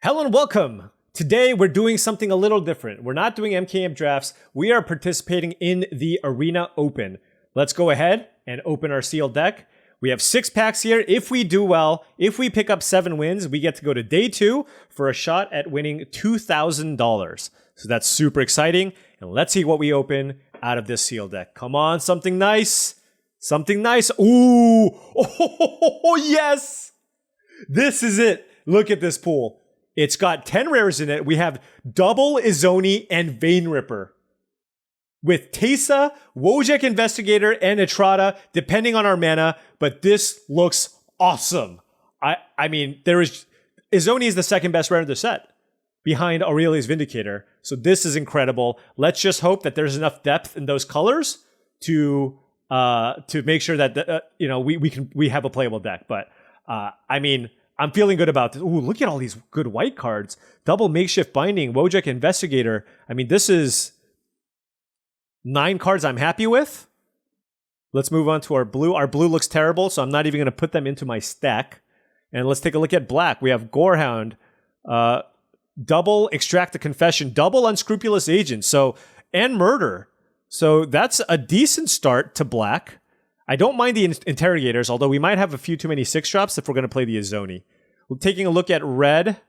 Hello and welcome. Today we're doing something a little different. We're not doing MKM drafts. We are participating in the Arena Open. Let's go ahead and open our sealed deck. We have 6 packs here. If we do well, if we pick up 7 wins, we get to go to day 2 for a shot at winning $2,000. So that's super exciting. And let's see what we open out of this sealed deck. Come on, something nice. Something nice. Ooh. Oh, yes. This is it. Look at this pool. It's got 10 rares in it. We have double Izoni and Vein Ripper. With Teysa, Wojek Investigator, and Etrata, depending on our mana, but this looks awesome. I mean, Izoni is the second best rare in the set, behind Aurelia's Vindicator. So this is incredible. Let's just hope that there's enough depth in those colors to make sure that we have a playable deck. But I mean, I'm feeling good about this. Ooh, look at all these good white cards. Double Makeshift Binding, Wojek Investigator. I mean, this is 9 cards I'm happy with. Let's move on to our blue. Our blue looks terrible, so I'm not even going to put them into my stack. And let's take a look at black. We have Gorehound, double Extract the Confession, double Unscrupulous Agent, and Murder. So that's a decent start to black. I don't mind the interrogators, although we might have a few too many 6-drops if we're going to play the Izoni. We're taking a look at red.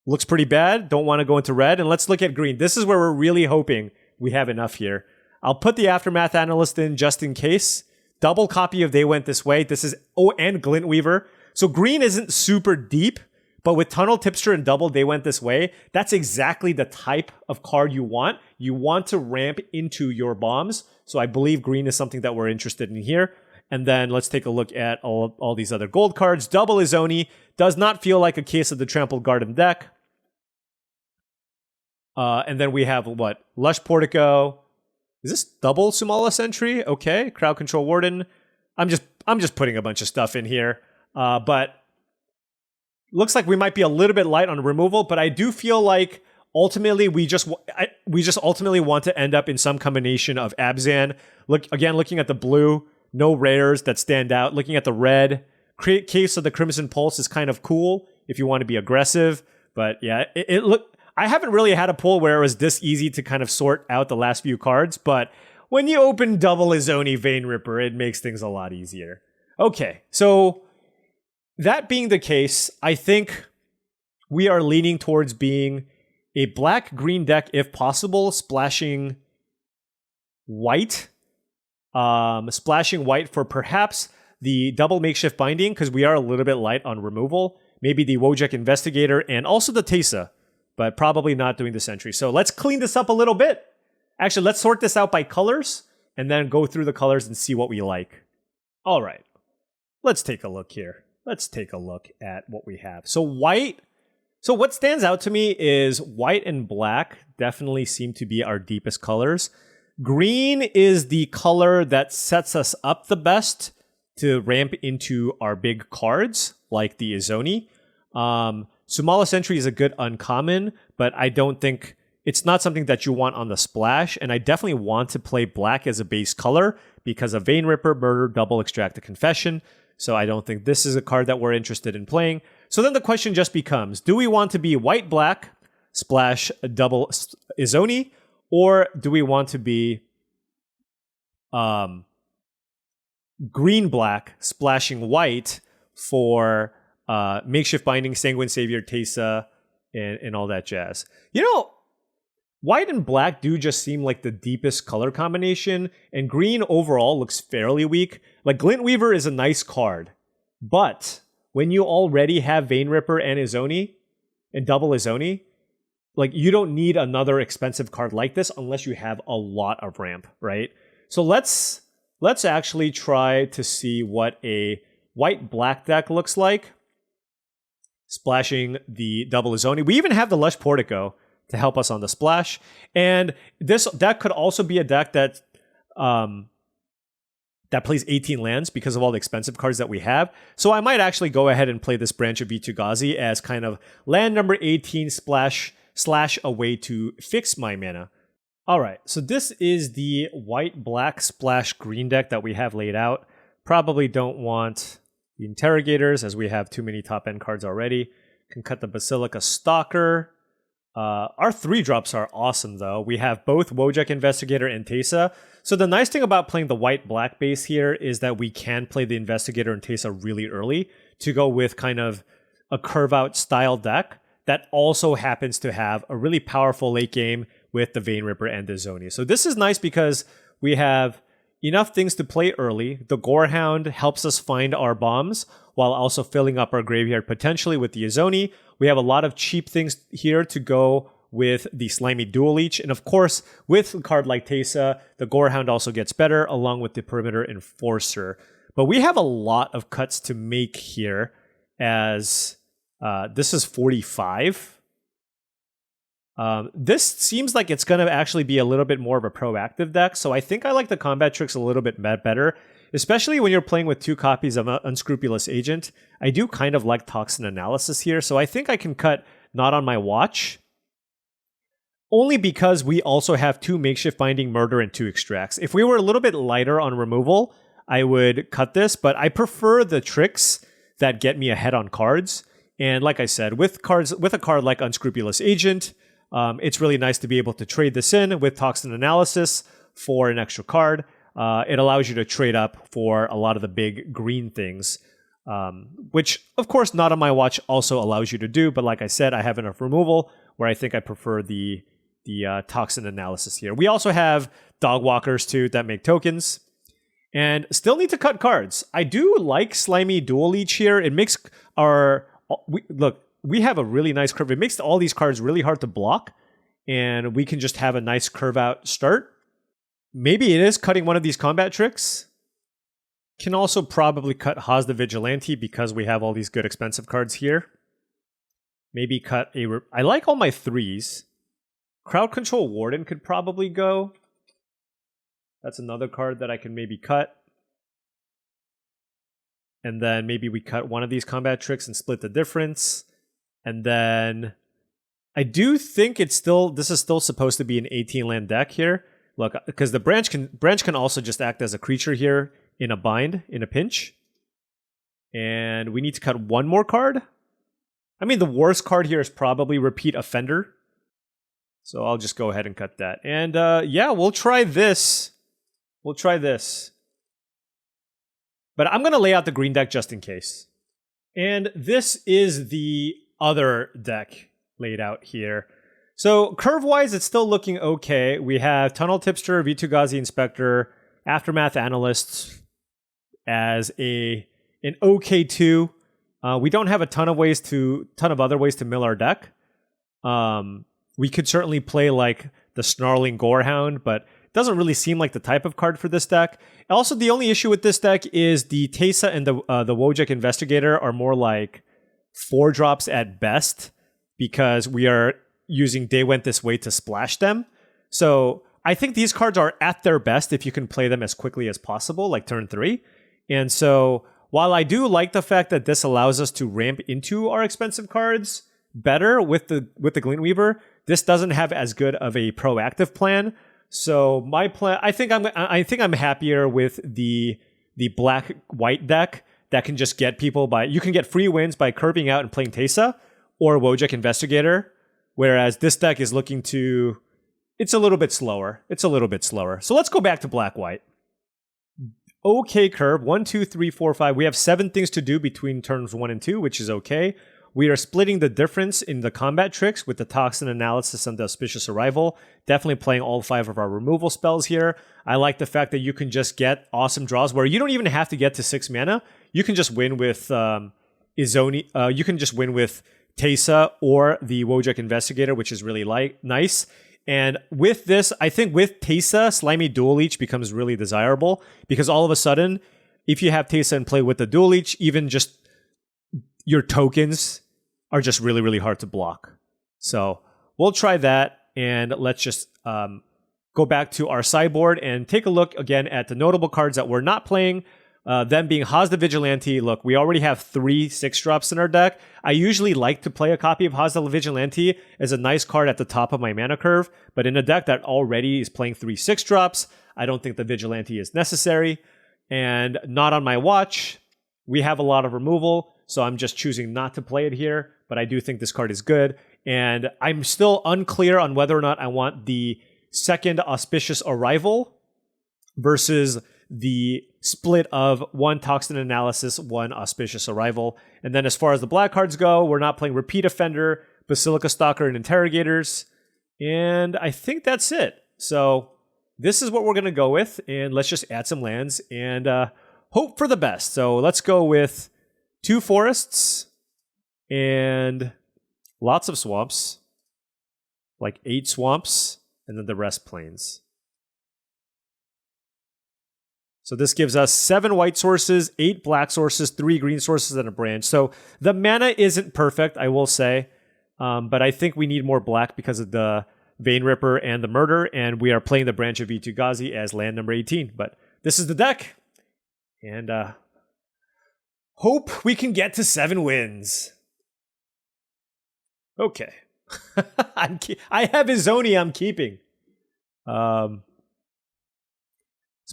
Looks pretty bad. Don't want to go into red. And let's look at green. This is where we're really hoping we have enough here. I'll put the Aftermath Analyst in just in case. Double copy of They Went This Way. This is, and Glintweaver. So green isn't super deep, but with Tunnel Tipster and double They Went This Way, that's exactly the type of card you want. You want to ramp into your bombs. So I believe green is something that we're interested in here. And then let's take a look at all these other gold cards. Double Izoni does not feel like a case of the Trampled Garden deck. And then we have what? Lush Portico. Is this double Sumala Sentry? Okay. Crowd Control Warden. I'm just putting a bunch of stuff in here. But looks like we might be a little bit light on removal, but I do feel like ultimately we just ultimately want to end up in some combination of Abzan. Looking at the blue, no rares that stand out. Looking at the red, Case of the Crimson Pulse is kind of cool if you want to be aggressive. But yeah, I haven't really had a pull where it was this easy to kind of sort out the last few cards, but when you open double Izoni Vein Ripper, it makes things a lot easier. Okay, so that being the case, I think we are leaning towards being a black-green deck if possible, splashing white. Splashing white for perhaps the double Makeshift Binding, because we are a little bit light on removal. Maybe the Wojek Investigator and also the Teysa, but probably not doing the Sentry. So let's clean this up a little bit. Actually, let's sort this out by colors and then go through the colors and see what we like. All right, let's take a look here. Let's take a look at what we have. So white. So what stands out to me is white and black definitely seem to be our deepest colors. Green is the color that sets us up the best to ramp into our big cards, like the Izoni. Sumala Sentry is a good uncommon, but I don't think it's not something that you want on the splash, and I definitely want to play black as a base color because of Vein Ripper, Murder, double Extract the Confession. So I don't think this is a card that we're interested in playing. So then the question just becomes, do we want to be white-black, splash double Izoni, or do we want to be green-black, splashing white for Makeshift Binding, Sanguine Savior, Teysa, and all that jazz? You know, white and black do just seem like the deepest color combination, and green overall looks fairly weak. Like, Glintweaver is a nice card, but when you already have Vein Ripper and Izoni, and double Izoni, like, you don't need another expensive card like this unless you have a lot of ramp, right? So let's actually try to see what a white-black deck looks like. Splashing the double Izoni. We even have the Lush Portico to help us on the splash. And this deck could also be a deck that plays 18 lands because of all the expensive cards that we have. So I might actually go ahead and play this Branch of Vitu-Ghazi as kind of land number 18 splash / a way to fix my mana. All right, so this is the white-black splash green deck that we have laid out. Probably don't want the interrogators, as we have too many top-end cards already. Can cut the Basilica Stalker. Our 3-drops are awesome, though. We have both Wojak Investigator and Teysa. So the nice thing about playing the white-black base here is that we can play the Investigator and Teysa really early to go with kind of a curve-out style deck that also happens to have a really powerful late game with the Vein Ripper and the Zoni. So this is nice because we have enough things to play early. The Gorehound helps us find our bombs while also filling up our graveyard potentially with the Izoni. We have a lot of cheap things here to go with the Slimy Dual Leech. And of course, with a card like Teysa, the Gorehound also gets better along with the Perimeter Enforcer. But we have a lot of cuts to make here as this is 45. This seems like it's going to actually be a little bit more of a proactive deck, so I think I like the combat tricks a little bit better, especially when you're playing with 2 copies of Unscrupulous Agent. I do kind of like Toxin Analysis here, so I think I can cut Not on My Watch, only because we also have 2 Makeshift Binding, Murder, and 2 Extracts. If we were a little bit lighter on removal, I would cut this, but I prefer the tricks that get me ahead on cards. And like I said, with a card like Unscrupulous Agent, it's really nice to be able to trade this in with Toxin Analysis for an extra card. It allows you to trade up for a lot of the big green things, which, of course, Not on My Watch also allows you to do. But like I said, I have enough removal where I think I prefer the Toxin Analysis here. We also have Dog Walkers, too, that make tokens. And still need to cut cards. I do like Slimy Dual Leech here. It makes our... We have a really nice curve. It makes all these cards really hard to block, and we can just have a nice curve out start. Maybe it is cutting one of these combat tricks. Can also probably cut Haas the Vigilante because we have all these good expensive cards here. Maybe cut a... I like all my 3s. Crowd Control Warden could probably go. That's another card that I can maybe cut. And then maybe we cut one of these combat tricks and split the difference. And then I do think this is still supposed to be an 18-land deck here. Look, because the branch can also just act as a creature here in a bind, in a pinch. And we need to cut one more card. I mean, the worst card here is probably Repeat Offender. So I'll just go ahead and cut that. And yeah, we'll try this. We'll try this. But I'm going to lay out the green deck just in case. And this is the other deck laid out here. So curve-wise, it's still looking okay. We have Tunnel Tipster, V2 Inspector, Aftermath Analyst as an okay 2. We don't have a ton of other ways to mill our deck. We could certainly play like the Snarling Gorehound, but it doesn't really seem like the type of card for this deck. Also, the only issue with this deck is the Teysa and the Wojak Investigator are more like 4-drops at best because we are using They Went This Way to splash them. So I think these cards are at their best if you can play them as quickly as possible, like turn 3. And so while I do like the fact that this allows us to ramp into our expensive cards better with the Glintweaver, this doesn't have as good of a proactive plan. So my plan, I think I'm happier with the black-white deck that can just get people by... You can get free wins by curving out and playing Teysa or Wojak Investigator, whereas this deck is looking to... It's a little bit slower. So let's go back to black-white. Okay curve, 1, 2, 3, 4, 5. We have 7 things to do between turns 1 and 2, which is okay. We are splitting the difference in the combat tricks with the Toxin Analysis and the Auspicious Arrival. Definitely playing all 5 of our removal spells here. I like the fact that you can just get awesome draws where you don't even have to get to 6 mana. You can just win with Izoni. You can just win with Teysa or the Wojak Investigator, which is really nice. And with this, I think with Teysa, Slimy Dual Leech becomes really desirable because all of a sudden, if you have Teysa and play with the Dual Leech, even just your tokens are just really, really hard to block. So we'll try that, and let's just go back to our sideboard and take a look again at the notable cards that we're not playing. Them being Haas the Vigilante. Look, we already have 3 6-drops in our deck. I usually like to play a copy of Haas the Vigilante as a nice card at the top of my mana curve, but in a deck that already is playing 3 6-drops, I don't think the Vigilante is necessary. And Not on My Watch, we have a lot of removal, so I'm just choosing not to play it here. but I do think this card is good. And I'm still unclear on whether or not I want the second Auspicious Arrival versus the split of 1 Toxin Analysis, 1 Auspicious Arrival. And then as far as the black cards go, we're not playing Repeat Offender, Basilica Stalker, and Interrogators. And I think that's it. So this is what we're going to go with. And let's just add some lands and hope for the best. So let's go with 2 forests and lots of swamps. Like 8 swamps and then the rest plains. So this gives us 7 white sources, 8 black sources, 3 green sources, and a branch. So the mana isn't perfect, I will say. But I think we need more black because of the Vein Ripper and the Murder. And we are playing the Branch of Vitu-Ghazi as land number 18. But this is the deck. And hope we can get to 7 wins. Okay. I have Izoni I'm keeping. Let's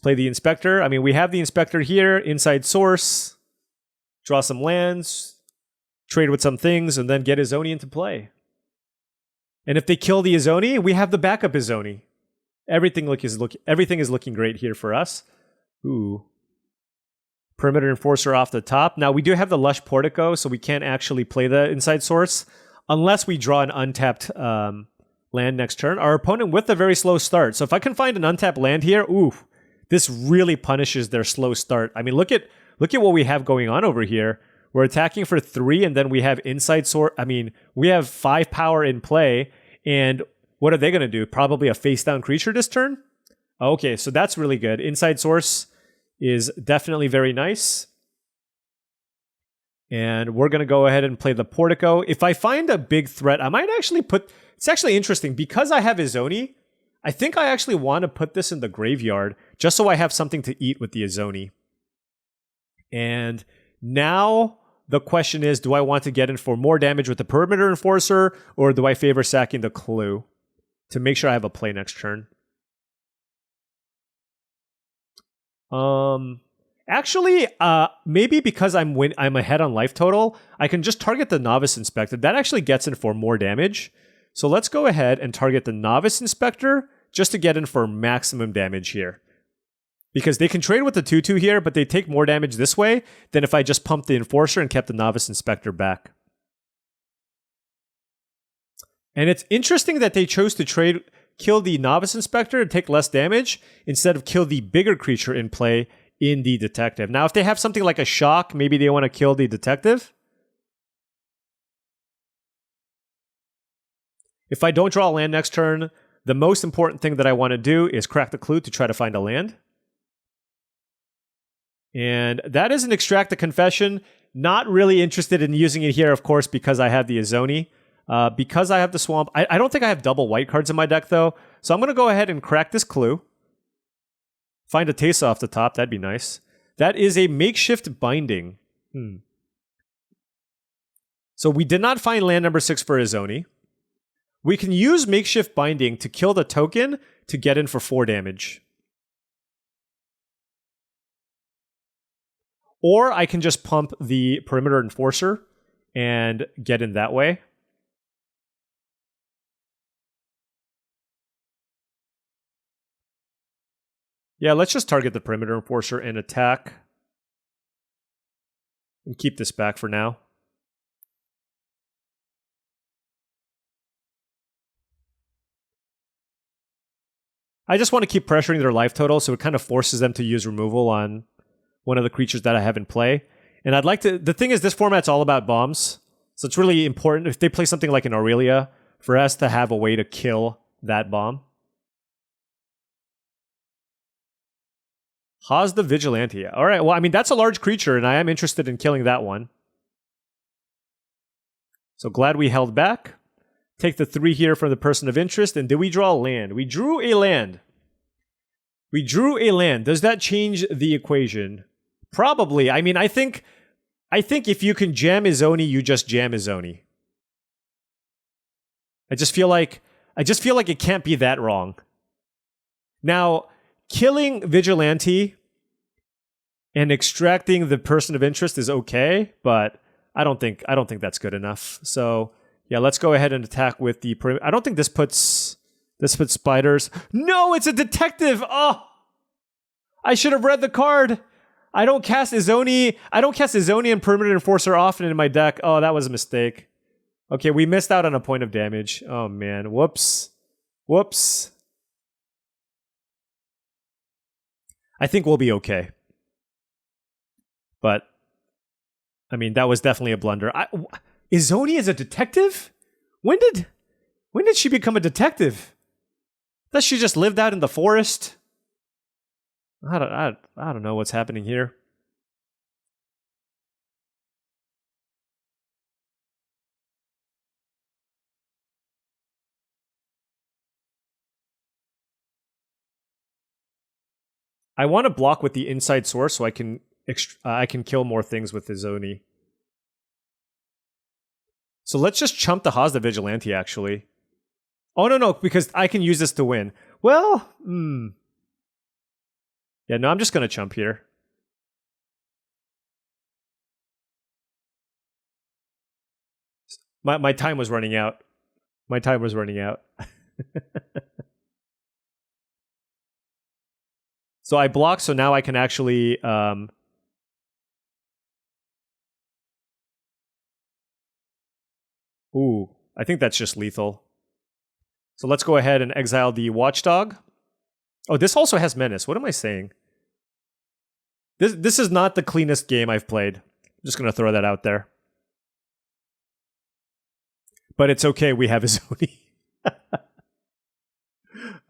play the Inspector. I mean, we have the Inspector here, inside source, draw some lands, trade with some things, and then get Izoni into play. And if they kill the Izoni, we have the backup Izoni. Everything is looking great here for us. Ooh. Perimeter Enforcer off the top. Now, we do have the Lush Portico, so we can't actually play the inside source unless we draw an untapped land next turn. Our opponent with a very slow start. So if I can find an untapped land here, ooh, this really punishes their slow start. I mean, look at what we have going on over here. We're attacking for 3, and then we have inside source. I mean, we have 5 power in play, and what are they going to do? Probably a face-down creature this turn? Okay, so that's really good. Inside source is definitely very nice. And we're going to go ahead and play the Portico. If I find a big threat, I might actually put... It's actually interesting. Because I have Izoni, I think I actually want to put this in the graveyard just so I have something to eat with the Izoni. And now the question is, do I want to get in for more damage with the Perimeter Enforcer, or do I favor sacking the Clue to make sure I have a play next turn? Actually, maybe because I'm ahead on life total, I can just target the Novice Inspector. That actually gets in for more damage. So let's go ahead and target the Novice Inspector just to get in for maximum damage here. Because they can trade with the 2/2 here, but they take more damage this way than if I just pumped the Enforcer and kept the Novice Inspector back. And it's interesting that they chose to kill the Novice Inspector and take less damage instead of kill the bigger creature in play in the Detective. Now, if they have something like a Shock, maybe they want to kill the Detective. If I don't draw a land next turn, the most important thing that I want to do is crack the Clue to try to find a land. And that is an Extract the Confession. Not really interested in using it here, of course, because I have the Izoni. Because I have the Swamp. I don't think I have double white cards in my deck, though. So I'm going to go ahead and crack this Clue. Find a Tesa off the top. That'd be nice. That is a Makeshift Binding. So we did not find land number 6 for Izoni. We can use Makeshift Binding to kill the token to get in for 4 damage. Or I can just pump the Perimeter Enforcer and get in that way. Yeah, let's just target the Perimeter Enforcer and attack. And keep this back for now. I just want to keep pressuring their life total, so it kind of forces them to use removal on one of the creatures that I have in play. And I'd like to... The thing is, this format's all about bombs. So it's really important, if they play something like an Aurelia, for us to have a way to kill that bomb. Ha's the Vigilante. All right, well, I mean, that's a large creature, and I am interested in killing that one. So glad we held back. Take the 3 here from the Person of Interest, and did we draw a land? We drew a land. We drew a land. Does that change the equation? Probably. I mean, I think if you can jam Izoni, you just jam Izoni. I just feel like it can't be that wrong. Now, killing Vigilante and extracting the Person of Interest is okay, but I don't think that's good enough. So yeah, let's go ahead and attack with the perimeter. I don't think this puts spiders. No, it's a detective. Oh, I should have read the card. I don't cast Izoni and Perimeter Enforcer often in my deck. Oh, that was a mistake. Okay, we missed out on a point of damage. Oh man, whoops. Whoops. I think we'll be okay. But, I mean, that was definitely a blunder. Izoni is a detective? When did she become a detective? Does she just lived out in the forest? I don't know what's happening here. I want to block with the inside source so I can kill more things with Izoni. So let's just chump the Haas the Vigilante, actually. Oh, no, because I can use this to win. Well, yeah, no, I'm just going to chump here. My time was running out. My time was running out. So I block, so now I can actually... Ooh, I think that's just lethal. So let's go ahead and exile the Watchdog. Oh, this also has Menace. What am I saying? This is not the cleanest game I've played. I'm just going to throw that out there. But it's okay, we have Izoni.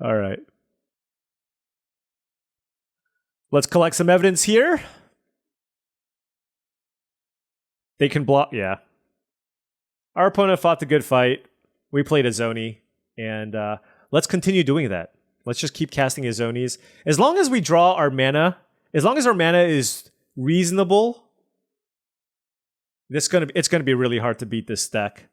All right. Let's collect some evidence here. They can block, yeah. Our opponent fought the good fight. We played Izoni. And let's continue doing that. Let's just keep casting Izonis. As long as we draw our mana, as long as our mana is reasonable, it's gonna be really hard to beat this deck.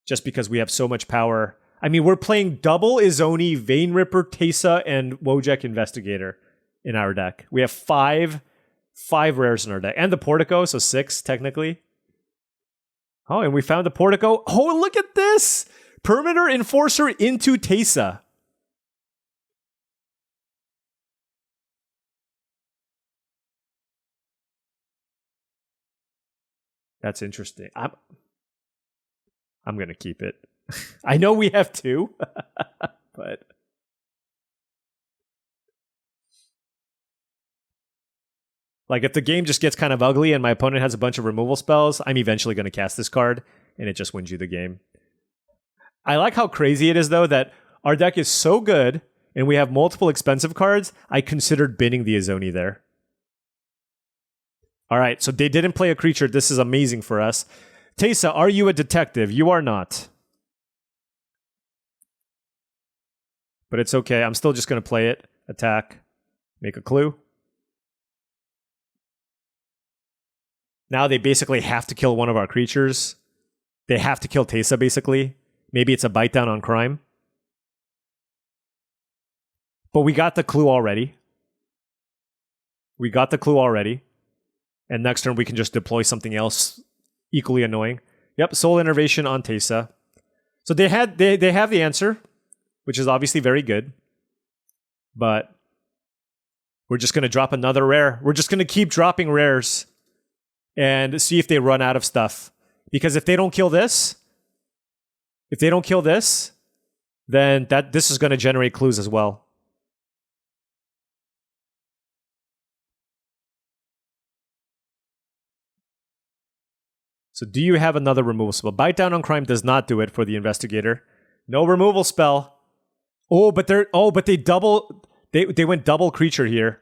Just because we have so much power. I mean, we're playing double Izoni, Vein Ripper, Teysa, and Wojek Investigator in our deck. We have five rares in our deck. And the Portico, so 6, technically. Oh, and we found the Portico. Oh, look at this! Perimeter Enforcer into Teysa. That's interesting. I'm going to keep it. I know we have 2, but... Like, if the game just gets kind of ugly and my opponent has a bunch of removal spells, I'm eventually going to cast this card, and it just wins you the game. I like how crazy it is, though, that our deck is so good, and we have multiple expensive cards, I considered binning the Izoni there. All right, so they didn't play a creature. This is amazing for us. Teysa, are you a detective? You are not. But it's okay. I'm still just going to play it. Attack. Make a clue. Now they basically have to kill one of our creatures. They have to kill Teysa, basically. Maybe it's a bite down on crime. But we got the clue already. And next turn we can just deploy something else equally annoying. Yep, Soul Innervation on Teysa. So they have the answer, which is obviously very good. But we're just going to drop another rare. We're just going to keep dropping rares and see if they run out of stuff. Because if they don't kill this, then this is going to generate clues as well. So do you have another removal spell? Bite down on crime does not do it for the investigator. No removal spell. Oh, but they went double creature here.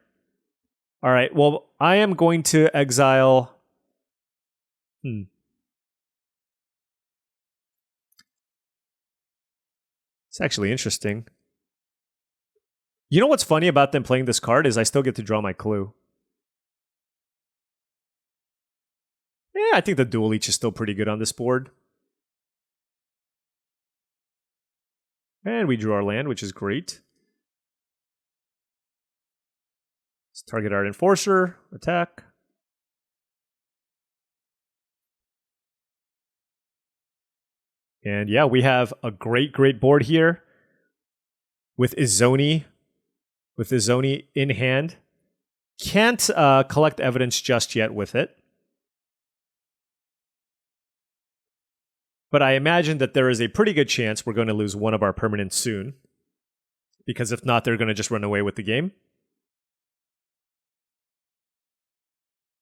All right. Well, I am going to exile. It's actually interesting. You know what's funny about them playing this card is I still get to draw my clue. Yeah, I think the Dual Leech is still pretty good on this board. And we drew our land, which is great. Let's target our Enforcer. Attack. And yeah, we have a great board here with Izoni in hand. Can't collect evidence just yet with it. But I imagine that there is a pretty good chance we're going to lose one of our permanents soon. Because if not, they're going to just run away with the game.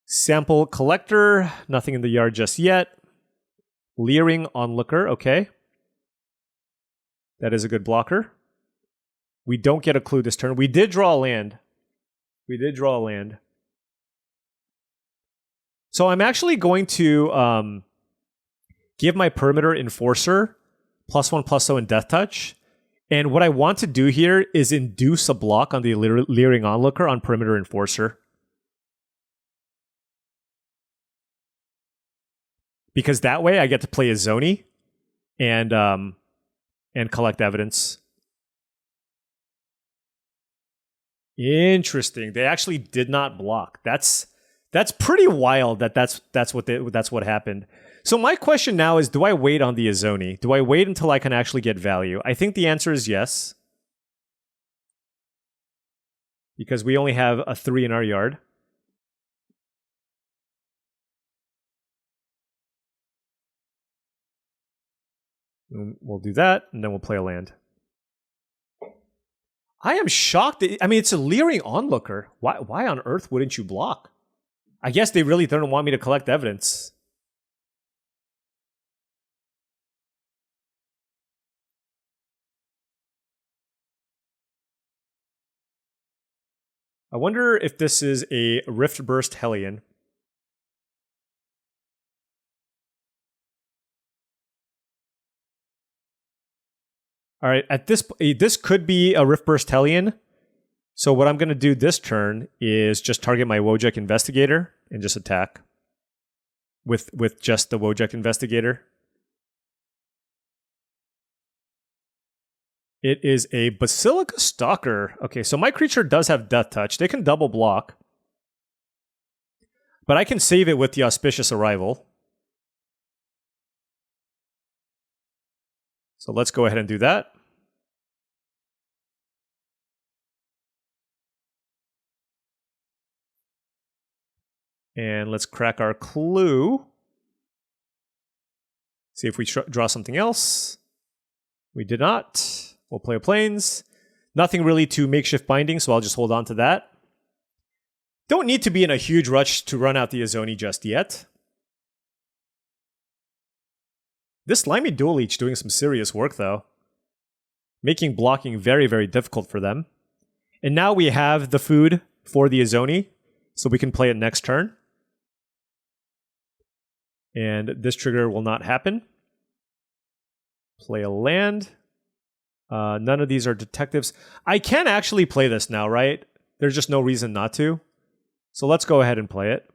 Sample collector, nothing in the yard just yet. Leering onlooker, okay. That is a good blocker. We don't get a clue this turn. We did draw a land. So I'm actually going to give my perimeter enforcer +1/+0 and death touch. And what I want to do here is induce a block on the leering onlooker on perimeter enforcer. Because that way I get to play a Zoni and collect evidence. Interesting. They actually did not block. That's pretty wild that's what happened. So my question now is, do I wait on the Izoni? Do I wait until I can actually get value? I think the answer is yes. Because we only have a 3 in our yard. We'll do that, and then we'll play a land. I am shocked. I mean, it's a leering onlooker. Why on earth wouldn't you block? I guess they really don't want me to collect evidence. I wonder if this is a Rift Burst Hellion. All right, this could be a Rift Burst Hellion. So what I'm going to do this turn is just target my Wojek Investigator and just attack with just the Wojek Investigator. It is a Basilica Stalker. Okay, so my creature does have Death Touch. They can double block. But I can save it with the Auspicious Arrival. So let's go ahead and do that. And let's crack our clue. See if we draw something else. We did not. We'll play a Plains. Nothing really to Makeshift Binding, so I'll just hold on to that. Don't need to be in a huge rush to run out the Izoni just yet. This Slimy Dual Leech doing some serious work, though. Making blocking very, very difficult for them. And now we have the food for the Izoni, so we can play it next turn. And this trigger will not happen. Play a land. None of these are detectives. I can actually play this now, right? There's just no reason not to. So let's go ahead and play it.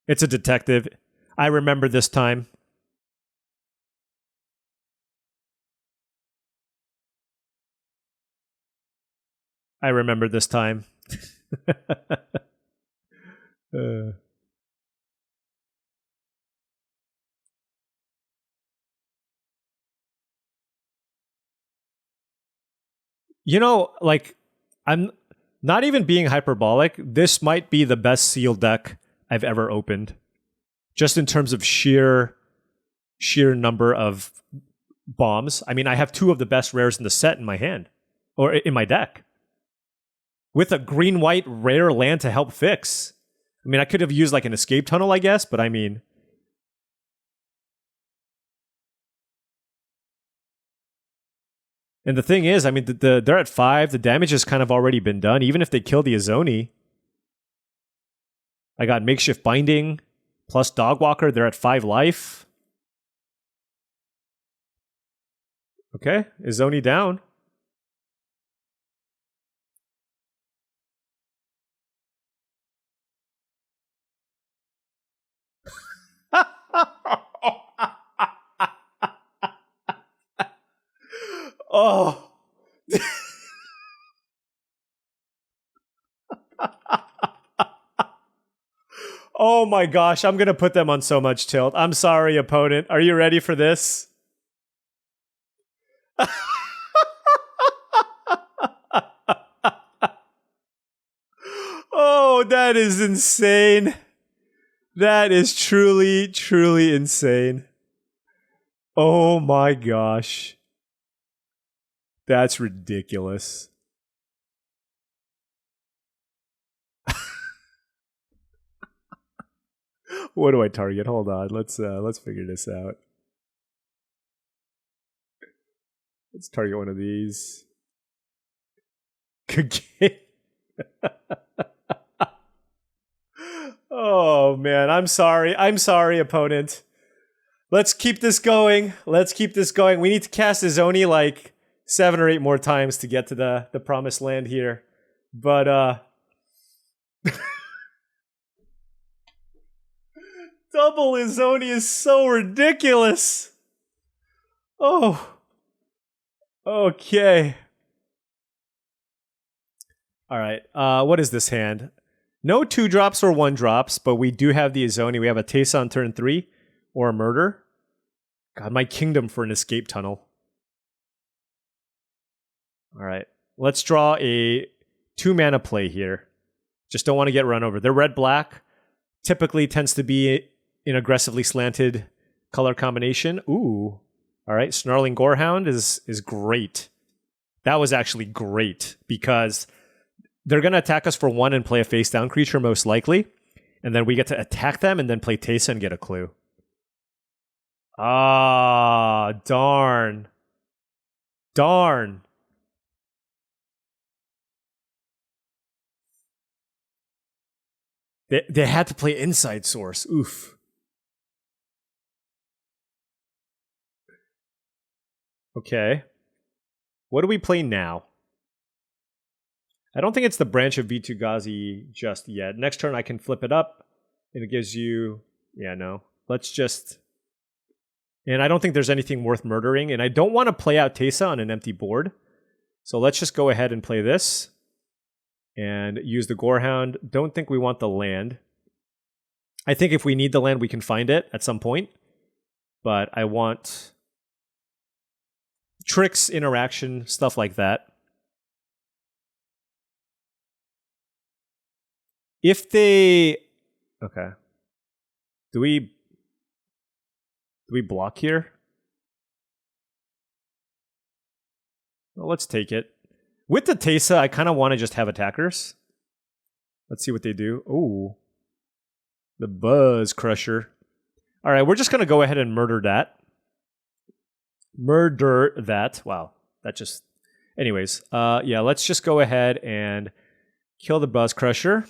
It's a detective. I remember this time. I remember this time. You know, like, I'm not even being hyperbolic. This might be the best sealed deck I've ever opened. Just in terms of sheer number of bombs. I mean, I have 2 of the best rares in the set in my hand. Or in my deck. With a green-white rare land to help fix. I mean, I could have used like an escape tunnel, I guess, but I mean... And the thing is, I mean, they're at 5. The damage has kind of already been done. Even if they kill the Izoni. I got Makeshift Binding plus Dogwalker. They're at 5 life. Okay, Izoni down. Oh. Oh my gosh, I'm going to put them on so much tilt. I'm sorry, opponent. Are you ready for this? Oh, that is insane. That is truly, truly insane. Oh my gosh. That's ridiculous. What do I target? Hold on. Let's figure this out. Let's target one of these. Oh man, I'm sorry. I'm sorry, opponent. Let's keep this going. Let's keep this going. We need to cast Izoni like 7 or 8 more times to get to the promised land here. But double Izoni is so ridiculous. Oh. Okay. All right. What is this hand? No 2-drops or 1-drops, but we do have the Izoni. We have a Teysa on turn 3 or a Murder. God, my kingdom for an escape tunnel. All right. Let's draw a 2-mana play here. Just don't want to get run over. They're red-black. Typically tends to be an aggressively slanted color combination. Ooh. All right. Snarling Gorehound is great. That was actually great because they're going to attack us for 1 and play a face-down creature, most likely. And then we get to attack them and then play Teysa and get a clue. Ah, darn. Darn. They had to play Inside Source. Oof. Okay. What do we play now? I don't think it's the Branch of Vitu-Ghazi just yet. Next turn I can flip it up, and it gives you... Yeah, no. Let's just... And I don't think there's anything worth murdering, and I don't want to play out Teysa on an empty board. So let's just go ahead and play this, and use the Gorehound. Don't think we want the land. I think if we need the land, we can find it at some point. But I want... tricks, interaction, stuff like that. If they... Okay. Do we block here? Well, let's take it. With the Teysa, I kind of want to just have attackers. Let's see what they do. Ooh. The Buzz Crusher. All right, we're just going to go ahead and murder that. Murder that. Wow. That just... Anyways, yeah, let's just go ahead and kill the Buzz Crusher.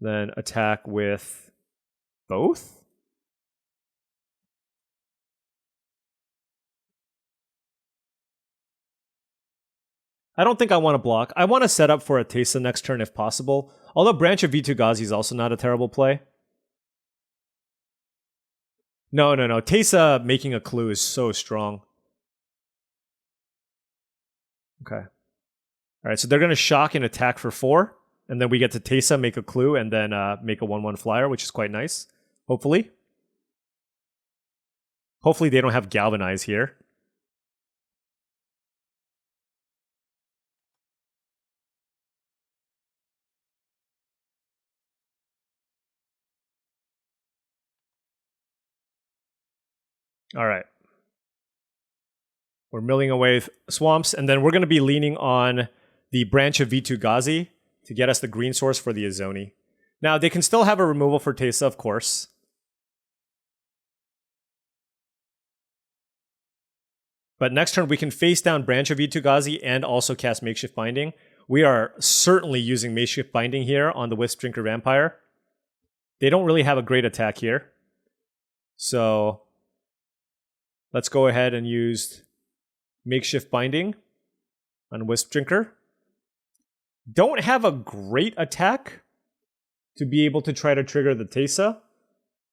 Then attack with both? I don't think I want to block. I want to set up for a Teysa next turn if possible. Although Branch of Vitu-Ghazi is also not a terrible play. No. Teysa making a clue is so strong. Okay. Alright, so they're going to shock and attack for 4. And then we get to Teysa, make a clue, and then make a 1/1 flyer, which is quite nice. Hopefully. Hopefully they don't have Galvanize here. All right. We're milling away swamps, and then we're going to be leaning on the Branch of Vitu-Ghazi to get us the green source for the Izoni. Now, they can still have a removal for Teysa, of course. But next turn, we can face down Branch of Vitu-Ghazi and also cast Makeshift Binding. We are certainly using Makeshift Binding here on the Wisp Drinker Vampire. They don't really have a great attack here. So let's go ahead and use Makeshift Binding on Wisp Drinker. Don't have a great attack to be able to try to trigger the Teysa.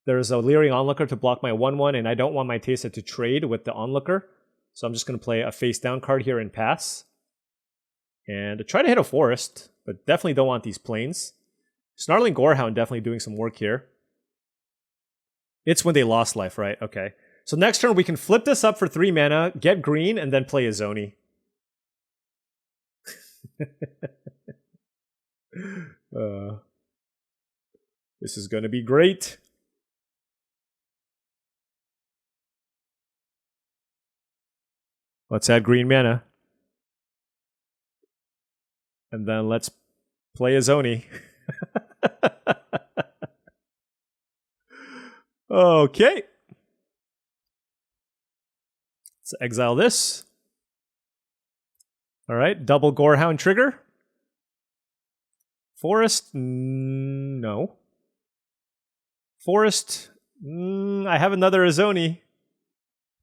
There's a Leering Onlooker to block my 1/1, and I don't want my Teysa to trade with the Onlooker. So I'm just going to play a face down card here and pass. And try to hit a forest, but definitely don't want these planes. Snarling Gorehound definitely doing some work here. It's when they lost life, right? Okay. So next turn, we can flip this up for 3 mana, get green, and then play a Zoni. This is going to be great. Let's add green mana. And then let's play a Zoni. Okay. Let's exile this. All right, double Gorehound trigger. Forest, no. Forest, I have another Azoni,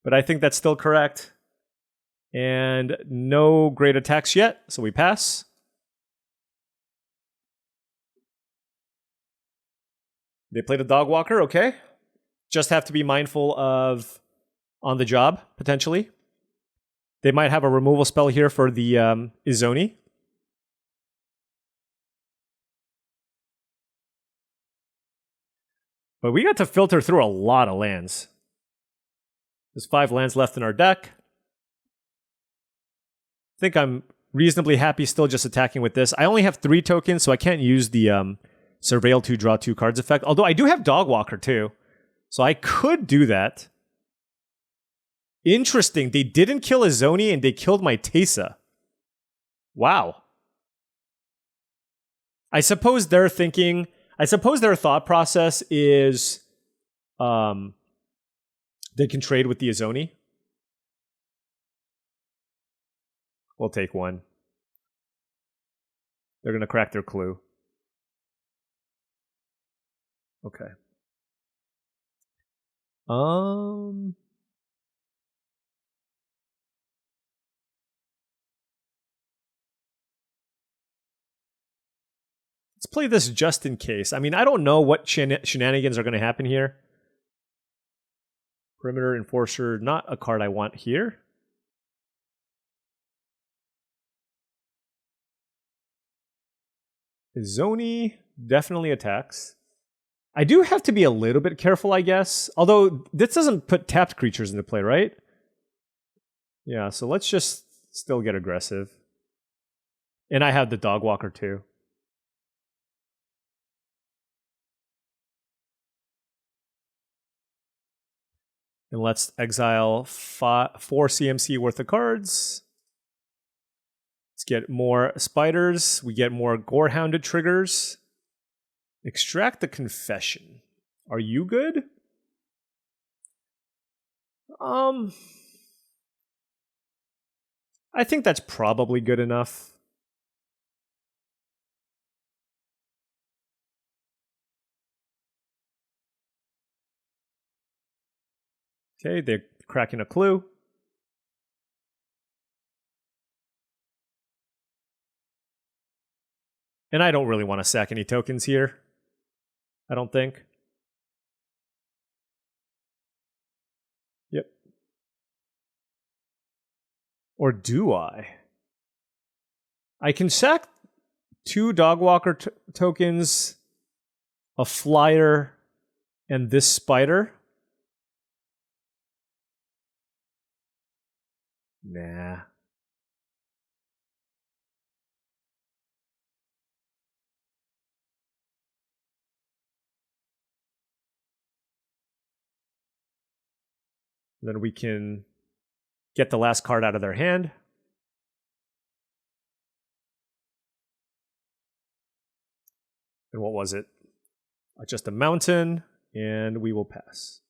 but I think that's still correct. And no great attacks yet, so we pass. They played a Dogwalker, okay. Just have to be mindful of on the job, potentially. They might have a removal spell here for the Izoni. But we got to filter through a lot of lands. There's 5 lands left in our deck. I think I'm reasonably happy still just attacking with this. I only have 3 tokens, so I can't use the Surveil to draw 2 cards effect. Although I do have Dogwalker too. So I could do that. Interesting. They didn't kill a Zoni and they killed my Teysa. Wow. I suppose they're thinking... I suppose their thought process is they can trade with the Azoni. We'll take 1. They're going to crack their clue. Okay. Let's play this just in case. I mean, I don't know what shenanigans are going to happen here. Perimeter Enforcer, not a card I want here. Zoni definitely attacks. I do have to be a little bit careful, I guess. Although, this doesn't put tapped creatures into play, right? Yeah, so let's just still get aggressive. And I have the Dogwalker too. And let's exile 4 CMC worth of cards. Let's get more spiders. We get more Gorehounded triggers. Extract the Confession. Are you good? I think that's probably good enough. Okay, they're cracking a clue. And I don't really want to sack any tokens here. I don't think. Yep. Or do I? I can sack 2 Dogwalker tokens, a flyer, and this spider. Nah. Then we can get the last card out of their hand. And what was it? Just a mountain, and we will pass.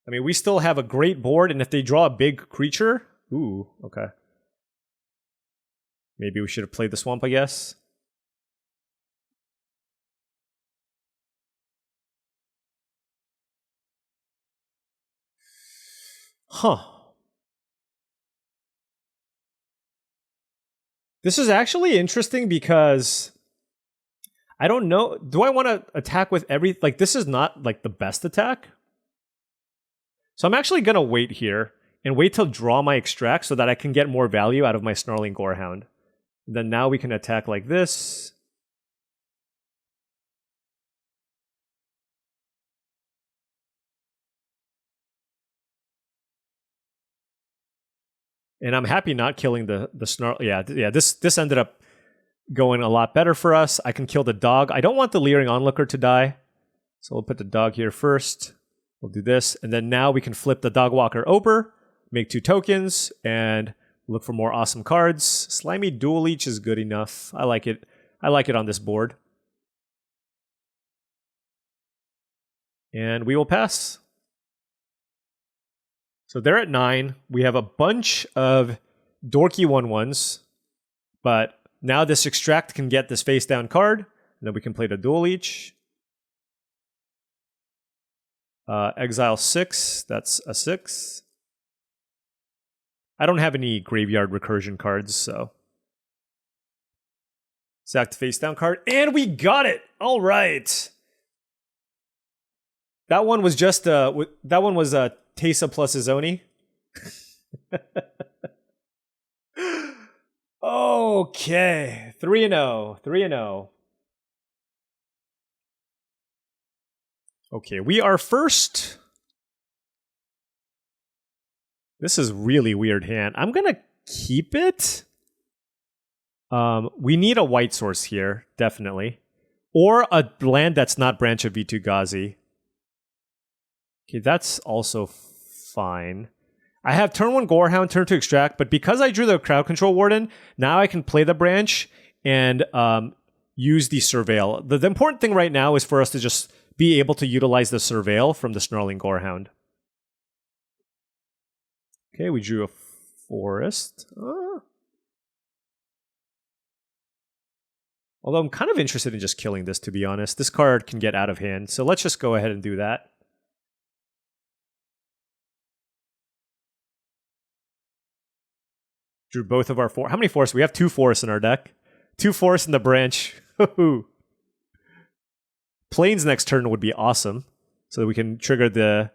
I mean, we still have a great board, and if they draw a big creature... Ooh, okay. Maybe we should have played the swamp, I guess. Huh. This is actually interesting because... I don't know. Do I want to attack with every... Like, this is not, like, the best attack. So I'm actually going to wait here and wait till draw my extract so that I can get more value out of my Snarling Gorehound. Then now we can attack like this. And I'm happy not killing the snarl. Yeah, this ended up going a lot better for us. I can kill the dog. I don't want the Leering Onlooker to die. So we'll put the dog here first. We'll do this. And then now we can flip the Dog Walker over, make 2 tokens, and look for more awesome cards. Slimy Dual Leech is good enough. I like it. I like it on this board. And we will pass. So they're at 9. We have a bunch of dorky 1/1s, but now this Extract can get this face down card, and then we can play the Dual Leech. Exile 6, that's a 6. I don't have any graveyard recursion cards, so. Sack the face down card, and we got it! All right! That one was just Teysa plus Izoni. Okay, 3-0, 3-0. Okay, we are first. This is really weird hand. I'm gonna keep it. We need a white source here, definitely. Or a land that's not Branch of Vitu-Ghazi. Okay, that's also fine. I have turn 1 Gorehound, turn 2 Extract, but because I drew the Crowd Control Warden, now I can play the Branch and use the Surveil. The important thing right now is for us to just be able to utilize the Surveil from the Snarling Gorehound. Okay, we drew a Forest. Although I'm kind of interested in just killing this, to be honest. This card can get out of hand, so let's just go ahead and do that. Drew both of our 4. How many forests? We have 2 forests in our deck. 2 forests in the Branch. Plains next turn would be awesome, so that we can trigger the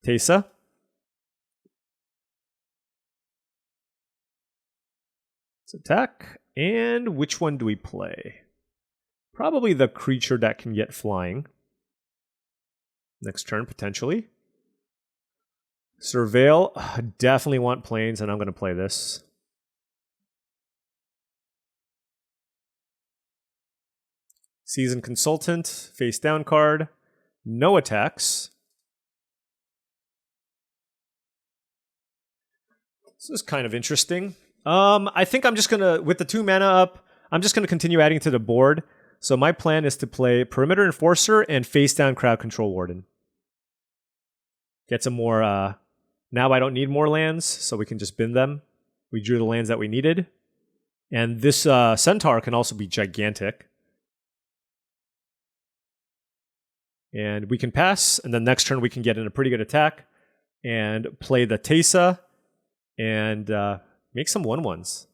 Teysa. Let's attack. And which one do we play? Probably the creature that can get flying. Next turn, potentially. Surveil. Definitely want Plains, and I'm going to play this. Seasoned Consultant, face down card, no attacks. This is kind of interesting. I think I'm just gonna, with the 2 mana up, I'm just gonna continue adding to the board. So my plan is to play Perimeter Enforcer and face down Crowd Control Warden. Get some more, now I don't need more lands, so we can just bin them. We drew the lands that we needed. And this Centaur can also be gigantic. And we can pass, and then next turn we can get in a pretty good attack and play the Teysa and make some 1/1s.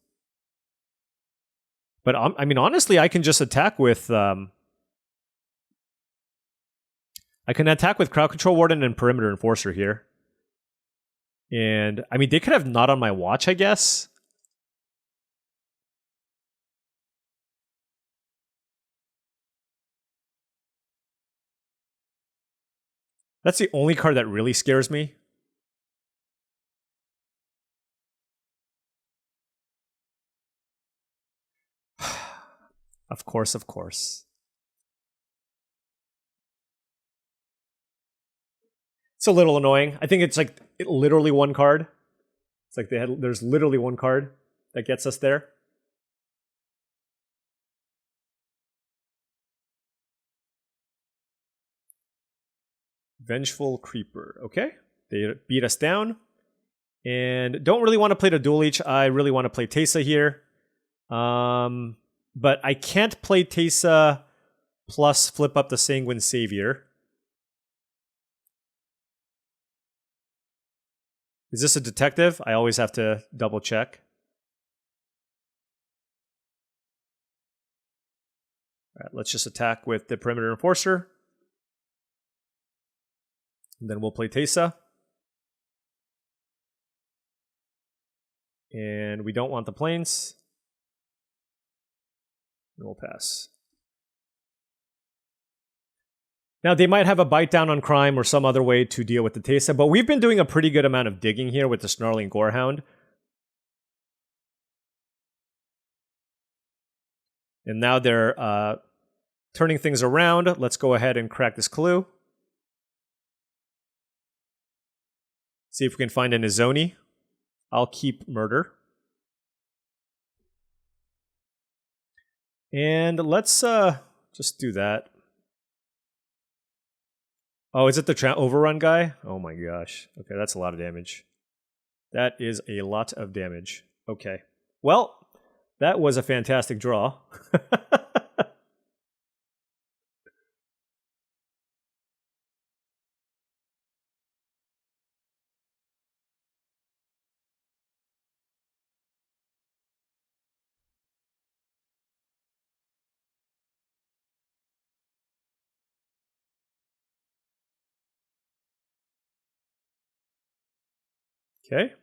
But I mean, honestly, I can just attack with I can attack with Crowd Control Warden and Perimeter Enforcer here. And I mean, they could have Not on My Watch, I guess. That's the only card that really scares me. Of course, of course. It's a little annoying. I think it's like literally 1 card. It's like there's literally 1 card that gets us there. Vengeful Creeper. Okay. They beat us down. And don't really want to play the Dual Leech. I really want to play Teysa here. But I can't play Teysa plus flip up the Sanguine Savior. Is this a detective? I always have to double check. All right, let's just attack with the Perimeter Enforcer. And then we'll play Teysa. And we don't want the Plains. And we'll pass. Now, they might have a bite down on crime or some other way to deal with the Teysa, but we've been doing a pretty good amount of digging here with the Snarling Gorehound. And now they're turning things around. Let's go ahead and crack this clue. See if we can find an Izoni. I'll keep murder. And let's just do that. Oh, is it the overrun guy? Oh my gosh. Okay, that's a lot of damage. That is a lot of damage. Okay. Well, that was a fantastic draw. Okay.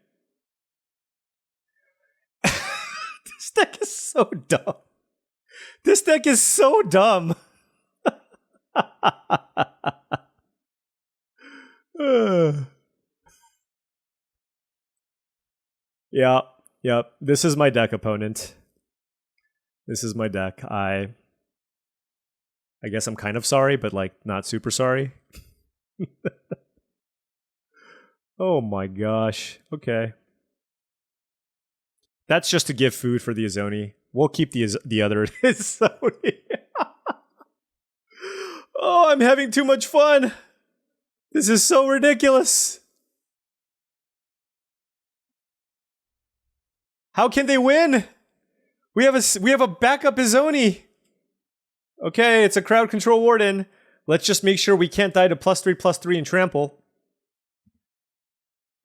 This deck is so dumb. This deck is so dumb. Yep. This is my deck, opponent. This is my deck. I guess I'm kind of sorry, but like not super sorry. Oh my gosh. Okay. That's just to give food for the Izoni. We'll keep the other Izoni. Oh, I'm having too much fun. This is so ridiculous. How can they win? We have a backup Izoni. Okay, it's a crowd control warden. Let's just make sure we can't die to +3/+3 and trample.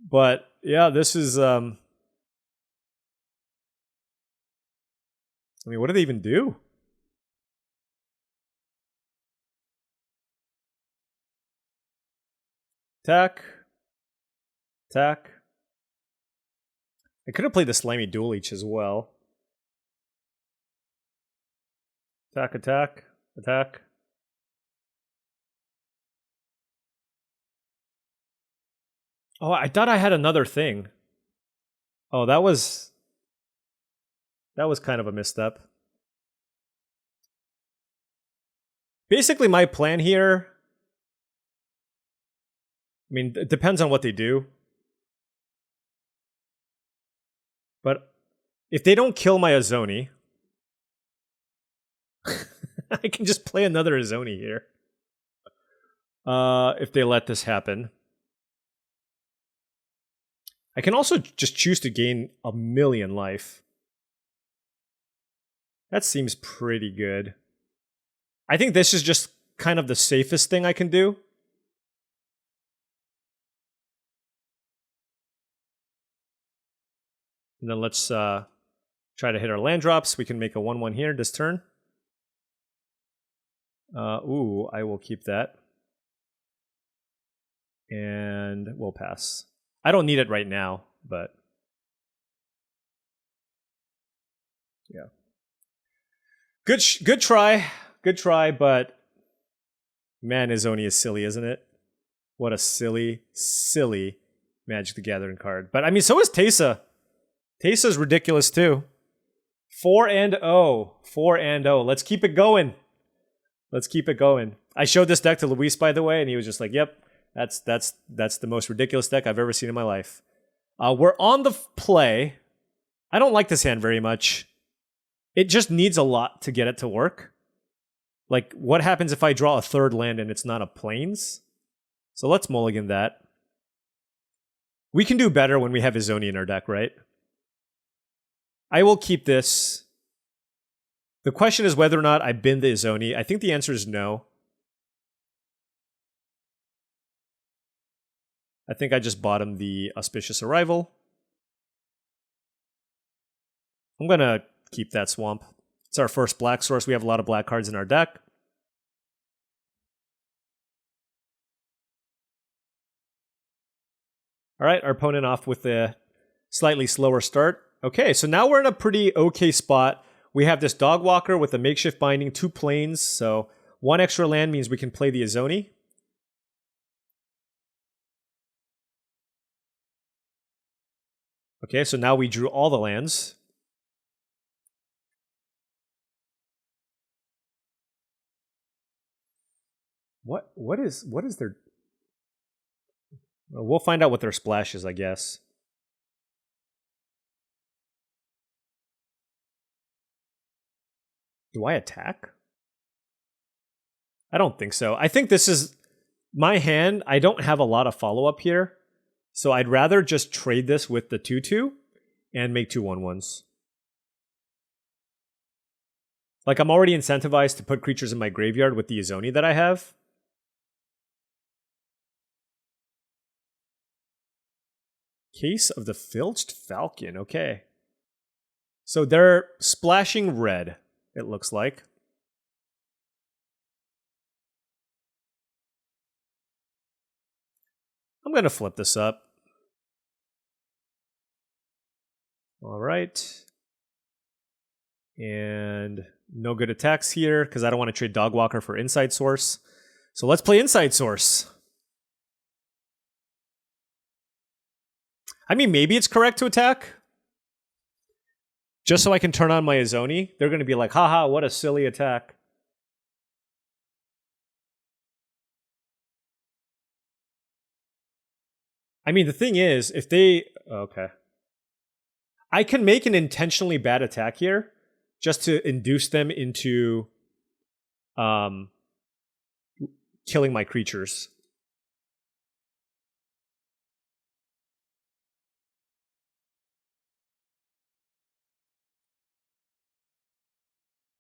But yeah, this is I mean, what do they even do? Attack. Attack. I could have played the Slimy Dual Leech as well. Attack, attack, attack. Oh, I thought I had another thing. Oh, that was kind of a misstep. Basically, my plan here, I mean, it depends on what they do. But if they don't kill my Izoni, I can just play another Izoni here. If they let this happen. I can also just choose to gain 1,000,000 life. That seems pretty good. I think this is just kind of the safest thing I can do. And then let's try to hit our land drops. We can make a 1/1 here this turn. Ooh, I will keep that. And we'll pass. I don't need it right now, but yeah. Good try. Good try, but man, Izoni is silly, isn't it? What a silly, silly Magic the Gathering card. But I mean, so is Teysa. Teysa's ridiculous too. 4-0. 4-0. Let's keep it going. Let's keep it going. I showed this deck to Luis, by the way, and he was just like, yep, that's the most ridiculous deck I've ever seen in my life. We're on the play. I don't like this hand very much. It just needs a lot to get it to work. Like, what happens if I draw a third land and it's not a plains? So let's mulligan that. We can do better when we have Izoni in our deck, right? I will keep this. The question is whether or not I bin the Izoni. I think the answer is no. I think I just bought him the Auspicious Arrival. I'm going to keep that Swamp. It's our first black source. We have a lot of black cards in our deck. All right, our opponent off with a slightly slower start. Okay, so now we're in a pretty okay spot. we have this Dog Walker with a makeshift binding, 2 planes. So 1 extra land means we can play the Izoni. Okay, so now we drew all the lands. What is their... We'll find out what their splash is, I guess. Do I attack? I don't think so. I think this is my hand. I don't have a lot of follow-up here. So I'd rather just trade this with the 2/2 and make 2 1/1s. Like, I'm already incentivized to put creatures in my graveyard with the Izoni that I have. Case of the Filched Falcon. Okay. So they're splashing red, it looks like. I'm going to flip this up. All right. And no good attacks here because I don't want to trade Dog Walker for Insight Source. So let's play Insight Source. I mean, maybe it's correct to attack. Just so I can turn on my Izoni. They're going to be like, haha, what a silly attack. I mean, the thing is, if they... Okay. I can make an intentionally bad attack here just to induce them into killing my creatures.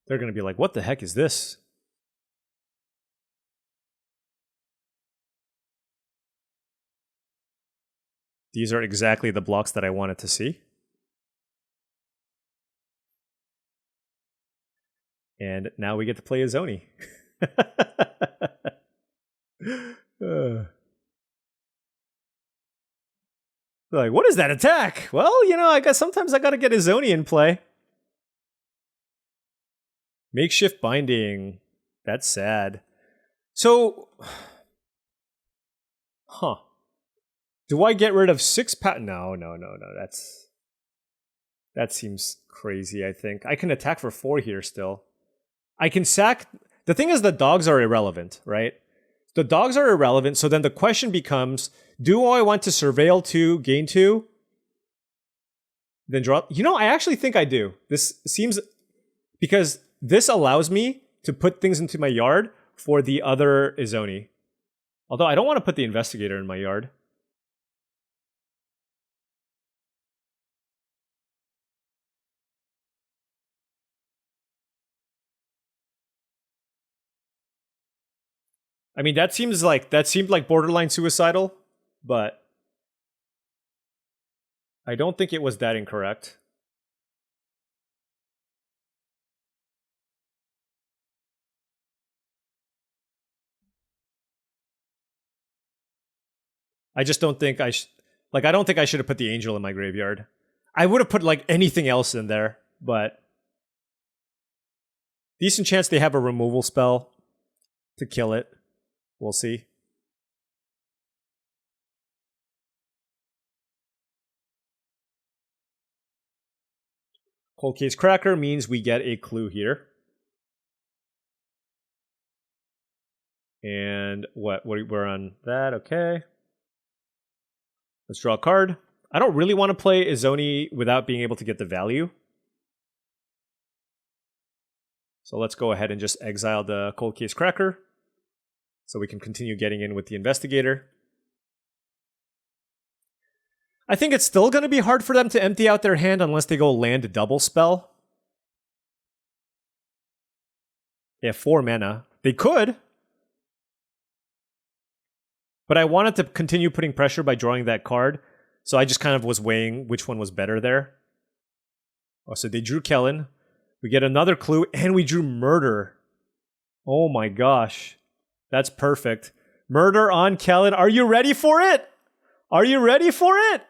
They're going to be like, what the heck is this? These are exactly the blocks that I wanted to see. And now we get to play Izoni. Like, what is that attack? Well, you know, I guess sometimes I gotta get Izoni in play. Makeshift binding. That's sad. So, huh. Do I get rid of 6 No. That seems crazy, I think. I can attack for 4 here still. I can sack... The thing is, the dogs are irrelevant, right? The dogs are irrelevant, so then the question becomes, do I want to surveil 2, gain 2? Then draw... You know, I actually think I do. This seems... Because this allows me to put things into my yard for the other Izoni. Although I don't want to put the Investigator in my yard. I mean, that seemed like borderline suicidal, but I don't think it was that incorrect. I just don't think I don't think I should have put the Angel in my graveyard. I would have put like anything else in there, but decent chance they have a removal spell to kill it. We'll see. Cold Case Cracker means we get a clue here. And we're on that, okay. Let's draw a card. I don't really want to play Izoni without being able to get the value. So let's go ahead and just exile the Cold Case Cracker so we can continue getting in with the Investigator. I think it's still going to be hard for them to empty out their hand unless they go land double spell. They have 4 mana. They could. But I wanted to continue putting pressure by drawing that card. So I just kind of was weighing which one was better there. Oh, so they drew Kellen. We get another clue, and we drew Murder. Oh my gosh. That's perfect. Murder on Kellen. Are you ready for it? Are you ready for it?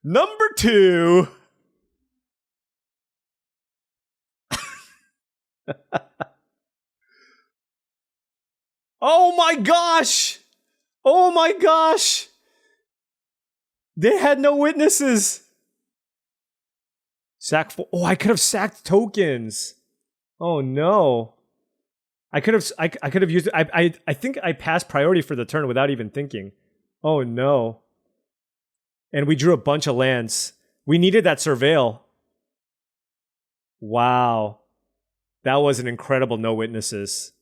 Number 2. Oh my gosh! Oh my gosh! They had no witnesses. Sack 4. Oh, I could have sacked tokens. Oh no. I could have used it. I think I passed priority for the turn without even thinking. Oh no. And we drew a bunch of lands. We needed that surveil. Wow. That was an incredible no witnesses.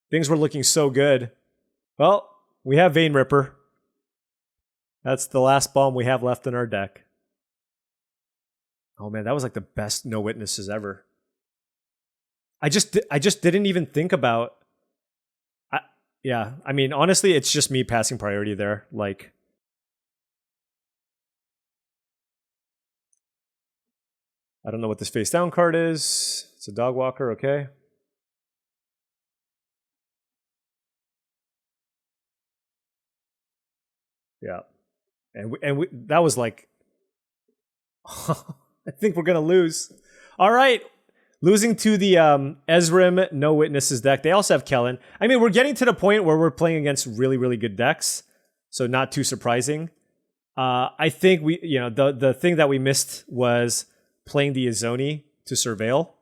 Things were looking so good. Well, we have Vein Ripper. That's the last bomb we have left in our deck. Oh man, that was like the best no witnesses ever. I just didn't even think about. Yeah, I mean, honestly, it's just me passing priority there. Like, I don't know what this face down card is. It's a dog walker, okay. Yeah, and that was like, I think we're gonna lose. All right. Losing to the Ezreal No Witnesses deck. They also have Kellen. I mean, we're getting to the point where we're playing against really, really good decks. So not too surprising. I think the thing that we missed was playing the Izoni to surveil.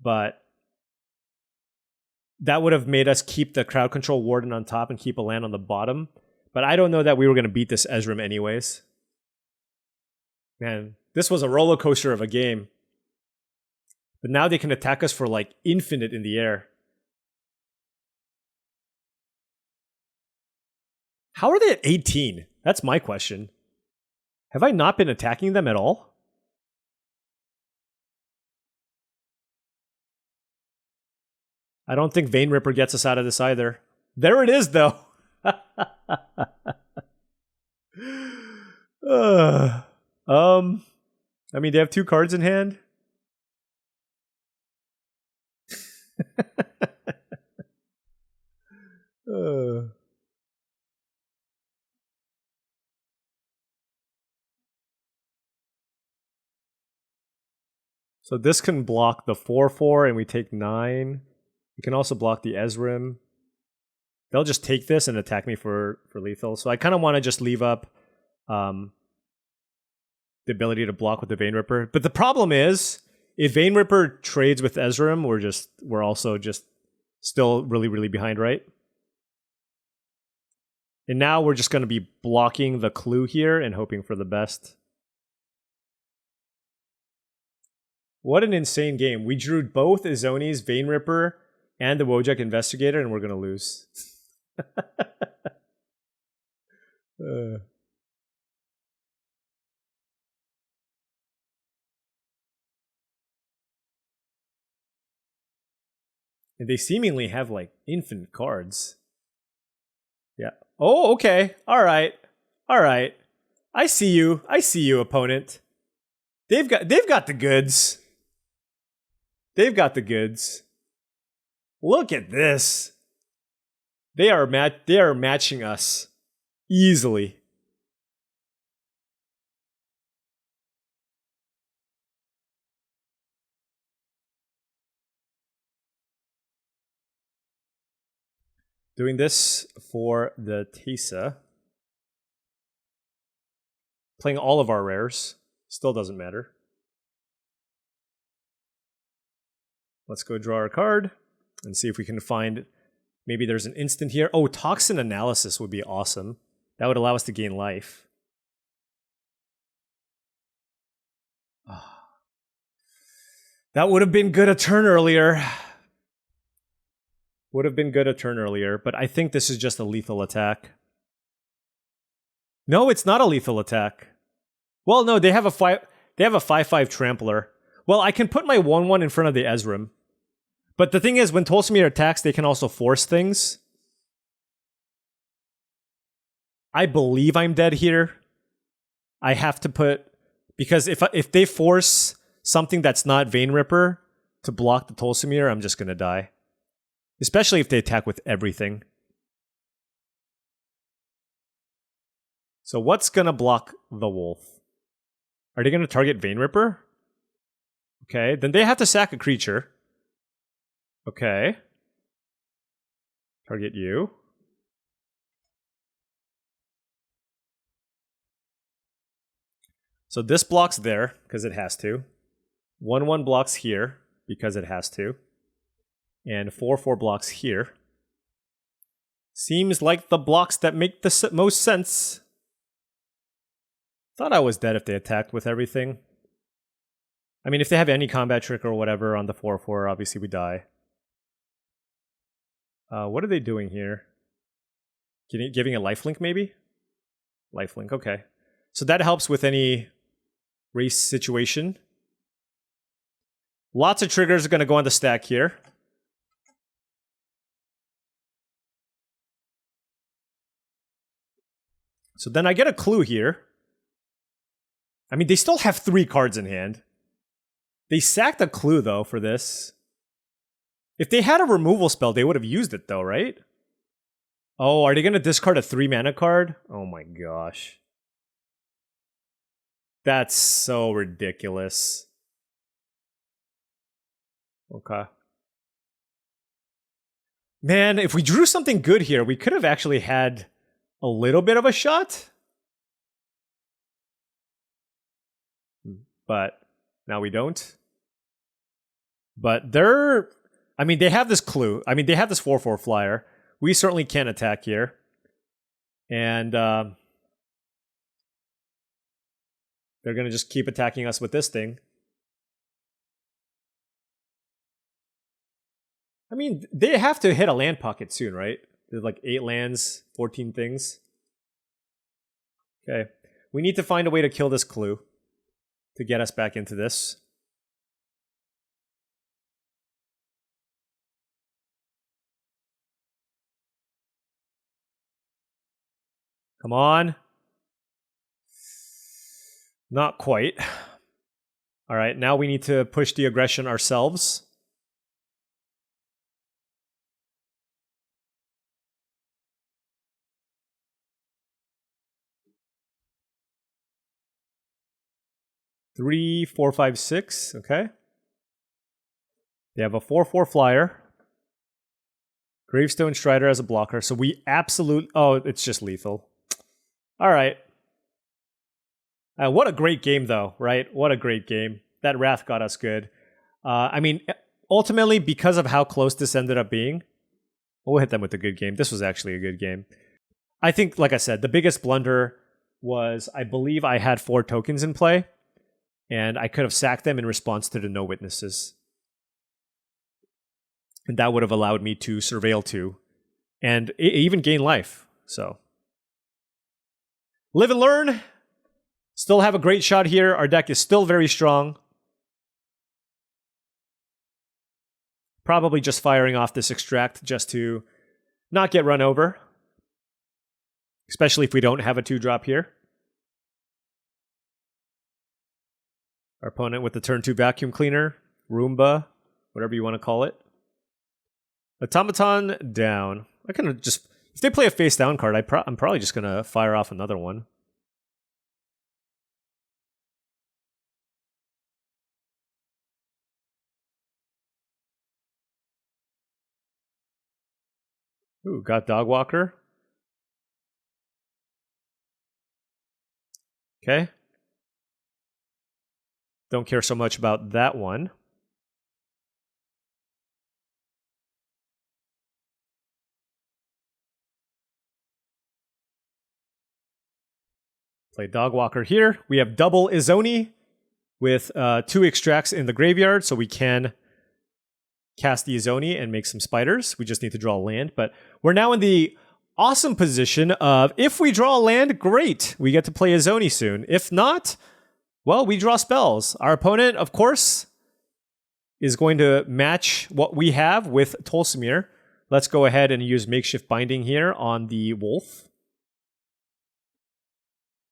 But that would have made us keep the crowd control warden on top and keep a land on the bottom. But I don't know that we were going to beat this Ezreal anyways. Man, this was a roller coaster of a game. But now they can attack us for like infinite in the air. How are they at 18? That's my question. Have I not been attacking them at all? I don't think Vein Ripper gets us out of this either. There it is, though. I mean, they have 2 cards in hand. So this can block the 4/4 and we take 9. We can also block the Ezreal. They'll just take this and attack me for lethal. So I kind of want to just leave up the ability to block with the Vein Ripper. But the problem is, if Vein Ripper trades with Ezreal, we're also just still really, really behind, right? And now we're just going to be blocking the clue here and hoping for the best. What an insane game. We drew both Izoni's Vein Ripper and the Wojak Investigator, and we're going to lose. And they seemingly have like infinite cards. Yeah. Oh, okay. All right. All right. I see you. I see you, opponent. They've got the goods. They've got the goods. Look at this. They are matching us easily. Doing this for the Tesa. Playing all of our rares. Still doesn't matter. Let's go draw our card and see if we can find... Maybe there's an instant here. Oh, Toxin Analysis would be awesome. That would allow us to gain life. That would have been good a turn earlier. Would have been good a turn earlier, but I think this is just a lethal attack. No, it's not a lethal attack. Well, no, they have a 5/5 trampler. Well, I can put my 1/1 in front of the Ezreal. But the thing is, when Tolsimir attacks, they can also force things. I believe I'm dead here. I have to put... Because if they force something that's not Vein Ripper to block the Tolsimir, I'm just going to die. Especially if they attack with everything. So what's going to block the wolf? Are they going to target Vein Ripper? Okay, then they have to sack a creature. Okay. Target you. So this blocks there, because it has to. 1/1 blocks here, because it has to. And 4/4 blocks here. Seems like the blocks that make the most sense. Thought I was dead if they attacked with everything. I mean, if they have any combat trick or whatever on the 4/4, obviously we die. What are they doing here? Giving a lifelink, maybe? Lifelink, okay. So that helps with any race situation. Lots of triggers are going to go on the stack here. So then I get a clue here. I mean, they still have 3 cards in hand. They sacked a clue, though, for this. If they had a removal spell, they would have used it, though, right? Oh, are they going to discard a 3-mana card? Oh my gosh. That's so ridiculous. Okay. Man, if we drew something good here, we could have actually had a little bit of a shot. But now we don't. But they're... I mean, they have this clue. I mean, they have this 4/4 flyer. We certainly can't attack here. And they're going to just keep attacking us with this thing. I mean, they have to hit a land pocket soon, right? There's like 8 lands, 14 things. Okay. We need to find a way to kill this clue to get us back into this. Come on. Not quite. All right, now we need to push the aggression ourselves. Three, 4, 5, 6. Okay. They have a 4/4 flyer. Gravestone Strider as a blocker. So we absolute... Oh, it's just lethal. All right. What a great game, though, right? What a great game. That Wrath got us good. I mean, ultimately, because of how close this ended up being, we'll hit them with a good game. This was actually a good game. I think, like I said, the biggest blunder was I believe I had 4 tokens in play, and I could have sacked them in response to the no witnesses. And that would have allowed me to surveil 2 and even gain life. So, live and learn. Still have a great shot here. Our deck is still very strong. Probably just firing off this extract just to not get run over. Especially if we don't have a 2-drop here. Our opponent with the turn 2 vacuum cleaner, Roomba, whatever you want to call it. Automaton down. I kind of just... If they play a face down card, I'm probably just going to fire off another one. Ooh, got Dogwalker. Okay. Don't care so much about that one. Play Dogwalker here. We have double Izoni with 2 extracts in the graveyard, so we can cast the Izoni and make some spiders. We just need to draw a land, but we're now in the awesome position of if we draw a land, great. We get to play Izoni soon. If not, well, we draw spells. Our opponent, of course, is going to match what we have with Tolsimir. Let's go ahead and use Makeshift Binding here on the Wolf.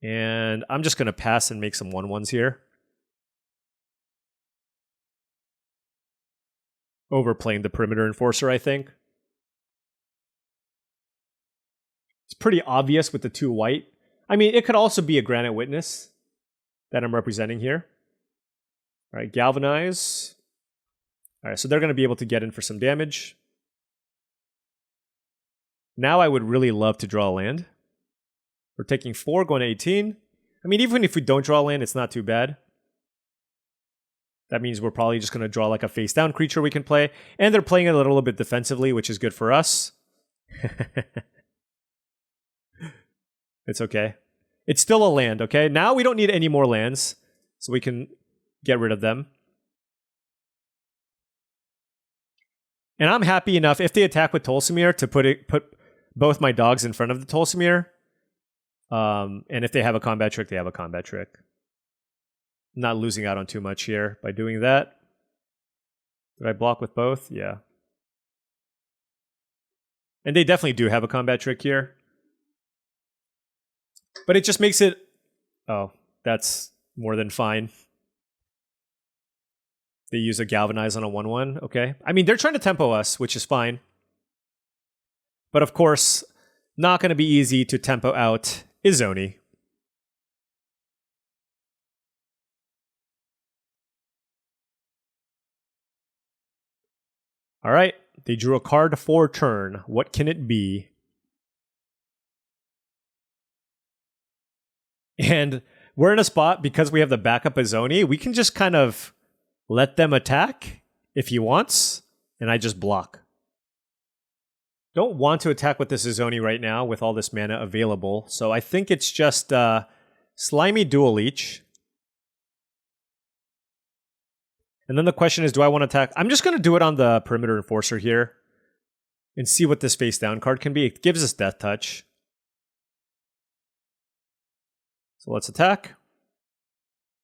And I'm just going to pass and make some 1/1s here. Overplaying the Perimeter Enforcer, I think. It's pretty obvious with the 2 white. I mean, it could also be a Granite Witness. that I'm representing here. All right, Galvanize. All right, so they're going to be able to get in for some damage. Now I would really love to draw a land. We're taking 4, going to 18. I mean, even if we don't draw a land, it's not too bad. That means we're probably just going to draw like a face down creature we can play. And they're playing it a little bit defensively, which is good for us. It's okay. It's still a land, okay? Now we don't need any more lands, so we can get rid of them. And I'm happy enough, if they attack with Tolsimir, to put both my dogs in front of the Tolsimir. And if they have a combat trick, they have a combat trick. Not losing out on too much here by doing that. Did I block with both? Yeah. And they definitely do have a combat trick here. But it just makes it... Oh, that's more than fine. They use a Galvanize on a 1/1. Okay. I mean, they're trying to tempo us, which is fine. But of course, not going to be easy to tempo out Izoni. All right. They drew a card for turn. What can it be? And we're in a spot, because we have the backup Izoni, we can just kind of let them attack if he wants, and I just block. Don't want to attack with this Izoni right now with all this mana available, so I think it's just Slimy Dual Leech. And then the question is, do I want to attack? I'm just going to do it on the Perimeter Enforcer here and see what this face down card can be. It gives us Death Touch. So let's attack.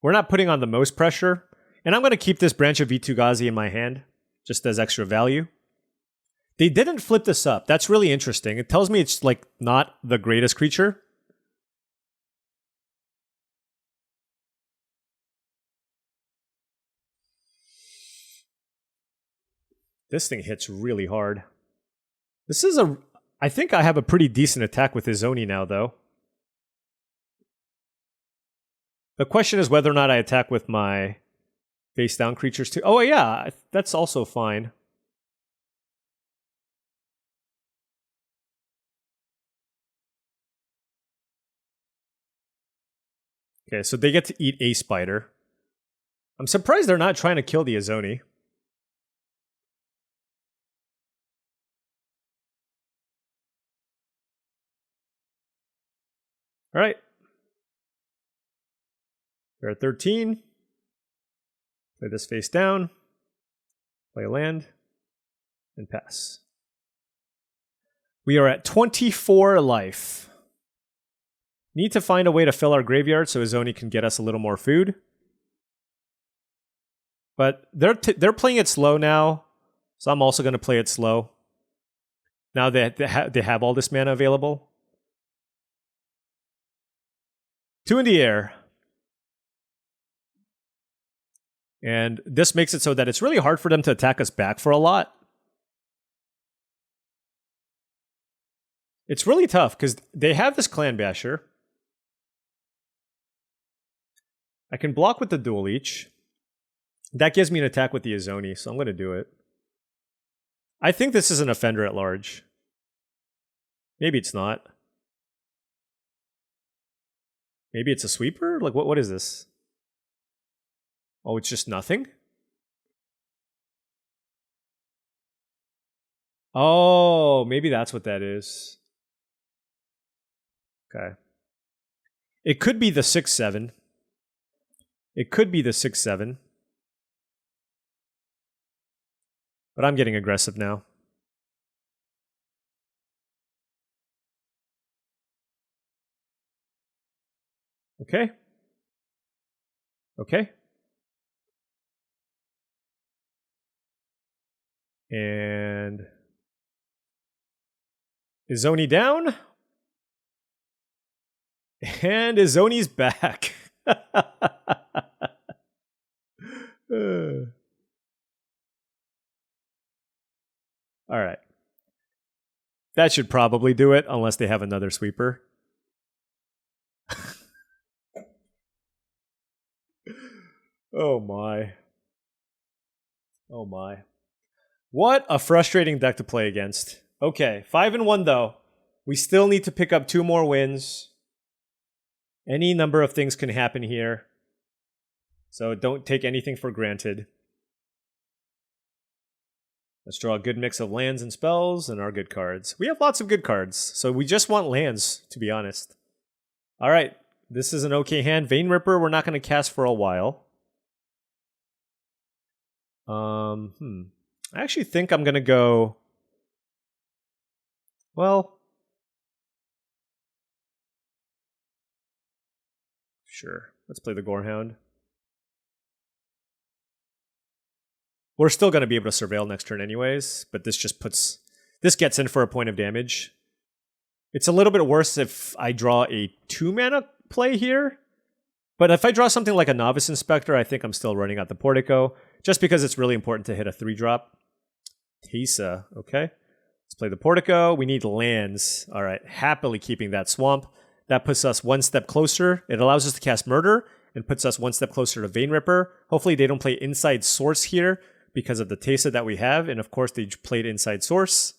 We're not putting on the most pressure. And I'm going to keep this Branch of Vitu-Ghazi in my hand, just as extra value. They didn't flip this up. That's really interesting. It tells me it's like not the greatest creature. This thing hits really hard. This is a... I think I have a pretty decent attack with Izoni now, though. The question is whether or not I attack with my face down creatures too. Oh yeah, that's also fine. Okay, so they get to eat a spider. I'm surprised they're not trying to kill the Izoni. All right. We're at 13. Play this face down. Play a land. And pass. We are at 24 life. Need to find a way to fill our graveyard so Izoni can get us a little more food. But they're playing it slow now, so I'm also going to play it slow. Now that they have all this mana available. 2 in the air. And this makes it so that it's really hard for them to attack us back for a lot. It's really tough because they have this Clan Basher. I can block with the Dual Leech. That gives me an attack with the Izoni, so I'm going to do it. I think this is an Offender at Large. Maybe it's not. Maybe it's a sweeper? Like, what is this? Oh, it's just nothing? Oh, maybe that's what that is. Okay. It could be the 6/7. It could be the 6/7. But I'm getting aggressive now. Okay. Okay. And Izoni down. And Izoni's back. All right. That should probably do it, unless they have another sweeper. Oh my. Oh my. What a frustrating deck to play against. Okay, 5-1 though. We still need to pick up 2 more wins. Any number of things can happen here. So don't take anything for granted. Let's draw a good mix of lands and spells and our good cards. We have lots of good cards, so we just want lands, to be honest. Alright, this is an okay hand. Vein Ripper we're not going to cast for a while. I actually think I'm going to go... Well... Sure, let's play the Gorehound. We're still going to be able to surveil next turn anyways, but this just puts... This gets in for a point of damage. It's a little bit worse if I draw a 2-mana play here, but if I draw something like a Novice Inspector, I think I'm still running out the Portico, just because it's really important to hit a 3-drop. Teysa, okay. Let's play the Portico. We need lands. All right, happily keeping that Swamp. That puts us 1 step closer. It allows us to cast Murder and puts us 1 step closer to Vein Ripper. Hopefully they don't play Inside Source here because of the Teysa that we have, and of course they played Inside Source.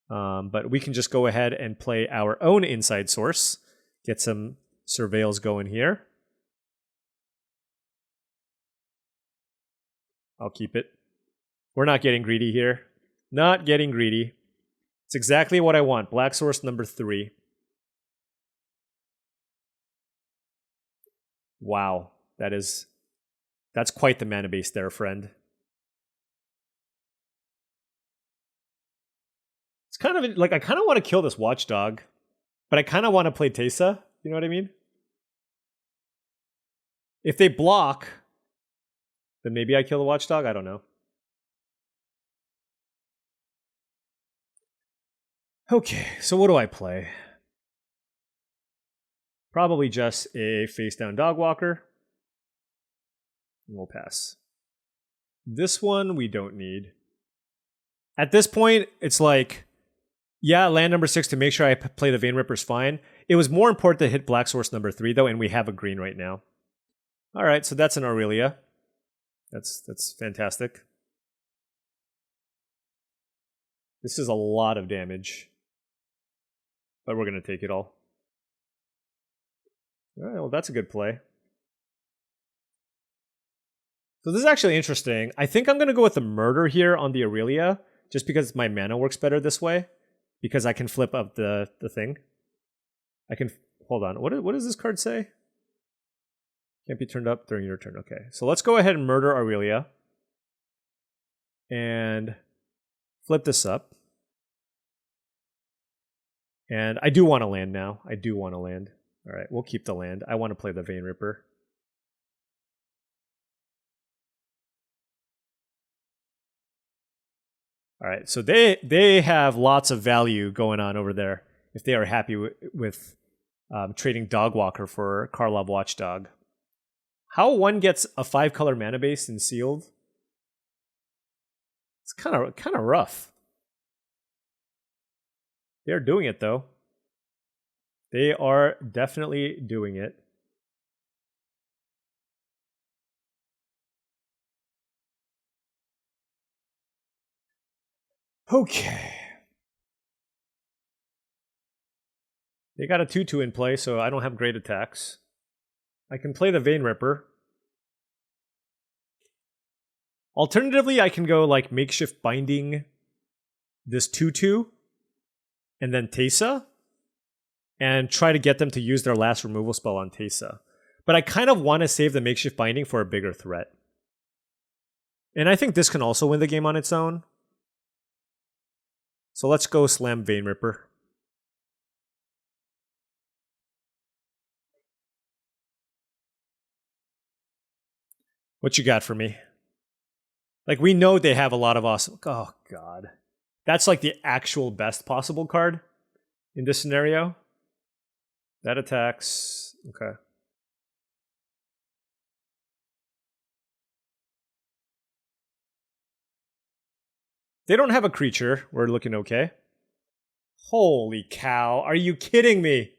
But we can just go ahead and play our own Inside Source. Get some surveils going here. I'll keep it. We're not getting greedy here. Not getting greedy. It's exactly what I want. Black Source number 3. Wow. That's quite the mana base there, friend. It's kind of like I kind of want to kill this Watchdog, but I kind of want to play Teysa. You know what I mean? If they block, then maybe I kill the Watchdog. I don't know. Okay, so what do I play? Probably just a face-down Dogwalker. And we'll pass. This one we don't need. At this point, it's like, yeah, land number 6 to make sure I play the Vein Ripper's fine. It was more important to hit Black Source number 3, though, and we have a green right now. All right, so that's an Aurelia. That's fantastic. This is a lot of damage. But we're going to take it all. All right, well, that's a good play. So this is actually interesting. I think I'm going to go with the Murder here on the Aurelia, just because my mana works better this way. Because I can flip up the thing. I can... Hold on. What does this card say? Can't be turned up during your turn. Okay, so let's go ahead and Murder Aurelia. And flip this up. And I do want to land now. I do want to land. All right, we'll keep the land. I want to play the Vein Ripper. All right, so they have lots of value going on over there if they are happy with trading Dogwalker for Karlov Watchdog. How one gets a 5-color mana base in sealed? It's kind of rough. They're doing it, though. They are definitely doing it. Okay. They got a 2/2 in play, so I don't have great attacks. I can play the Vein Ripper. Alternatively, I can go like Makeshift Binding this 2/2 and then Teysa and try to get them to use their last removal spell on Teysa. But I kind of want to save the Makeshift Binding for a bigger threat. And I think this can also win the game on its own. So let's go slam Vein Ripper. What you got for me? Like, we know they have a lot of awesome... Oh, God. That's like the actual best possible card in this scenario. That attacks... Okay. They don't have a creature. We're looking okay. Holy cow. Are you kidding me?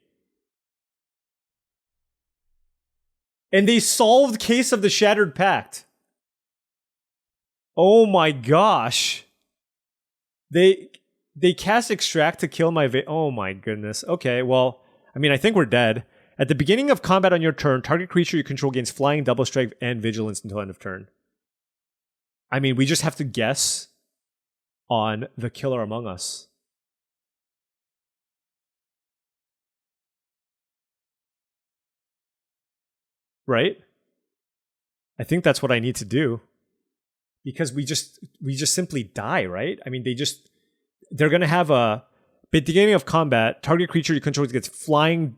And they solved Case of the Shattered Pact. Oh my gosh. They cast Extract to kill my... Oh my goodness. Okay, well, I mean, I think we're dead. At the beginning of combat on your turn, target creature you control gains Flying, Double Strike, and Vigilance until end of turn. I mean, we just have to guess on the Killer Among Us. Right? I think that's what I need to do. Because we just simply die, right? I mean, they're going to have a... Beginning of combat, target creature you control gets Flying,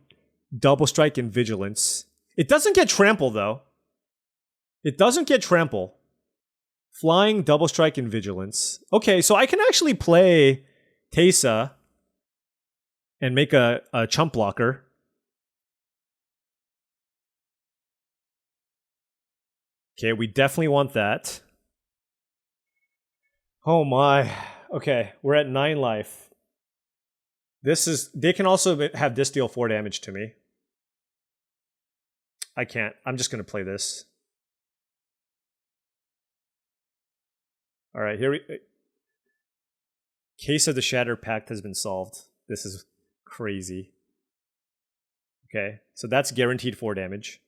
Double Strike, and Vigilance. It doesn't get Trample, though. It doesn't get Trample. Flying, Double Strike, and Vigilance. Okay, so I can actually play Teysa and make a chump blocker. Okay, we definitely want that. Oh my. Okay, we're at 9 life. They can also have this deal 4 damage to me. I can't. I'm just going to play this. All right, here we... Case of the Shattered Pact has been solved. This is crazy. Okay, so that's guaranteed 4 damage.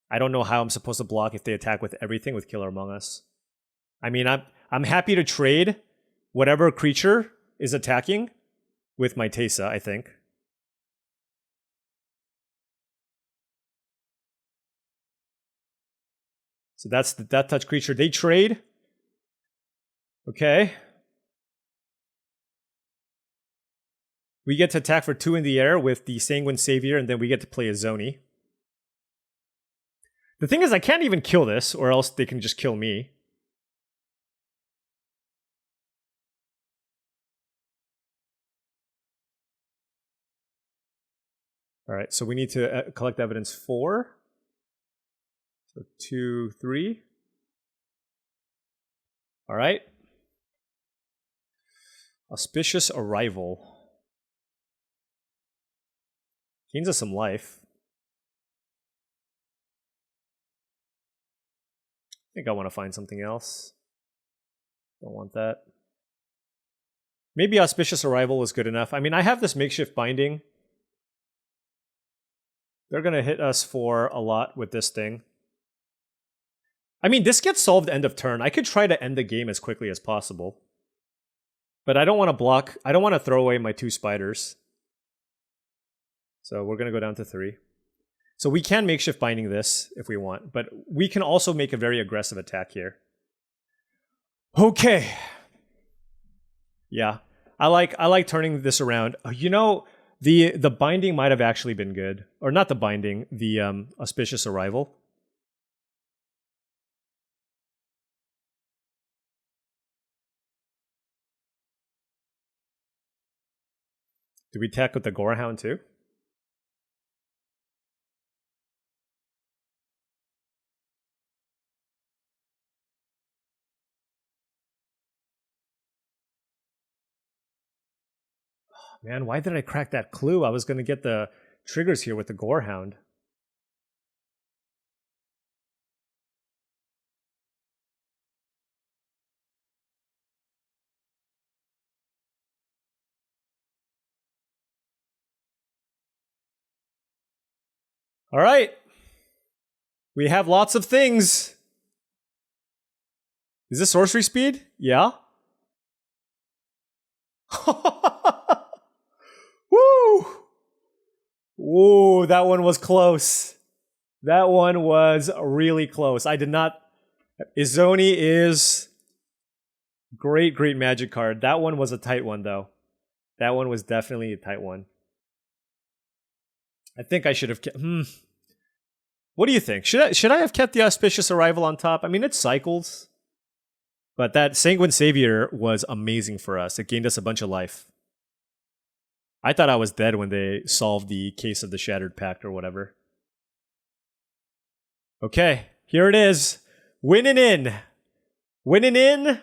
I don't know how I'm supposed to block if they attack with everything with Killer Among Us. I mean, I'm happy to trade whatever creature is attacking with my Teysa, I think. So that's the Death Touch creature. They trade. Okay. We get to attack for 2 in the air with the Sanguine Savior, and then we get to play a Zoni. The thing is, I can't even kill this, or else they can just kill me. Alright, so we need to collect evidence 4. So 2, 3. Alright. Auspicious Arrival. Gains us some life. I think I want to find something else. Don't want that. Maybe Auspicious Arrival is good enough. I mean, I have this Makeshift Binding. They're going to hit us for a lot with this thing. I mean, this gets solved end of turn. I could try to end the game as quickly as possible. But I don't want to block. I don't want to throw away my 2 spiders. So we're going to go down to 3. So we can Makeshift Binding this if we want. But we can also make a very aggressive attack here. Okay. Yeah. I like turning this around. You know... The binding might have actually been good. Or not the binding, the Auspicious Arrival. Did we attack with the Gorehound too? Man, why did I crack that clue? I was going to get the triggers here with the Gorehound. All right. We have lots of things. Is this sorcery speed? Yeah. Woo! Whoa, that one was close. That one was really close. I did not... Izoni is... Great, great magic card. That one was a tight one, though. That one was definitely a tight one. I think I should have kept... What do you think? Should I have kept the Auspicious Arrival on top? I mean, it cycles. But that Sanguine Savior was amazing for us. It gained us a bunch of life. I thought I was dead when they solved the Case of the Shattered Pact or whatever. Okay, here it is. Winning in. Winning in.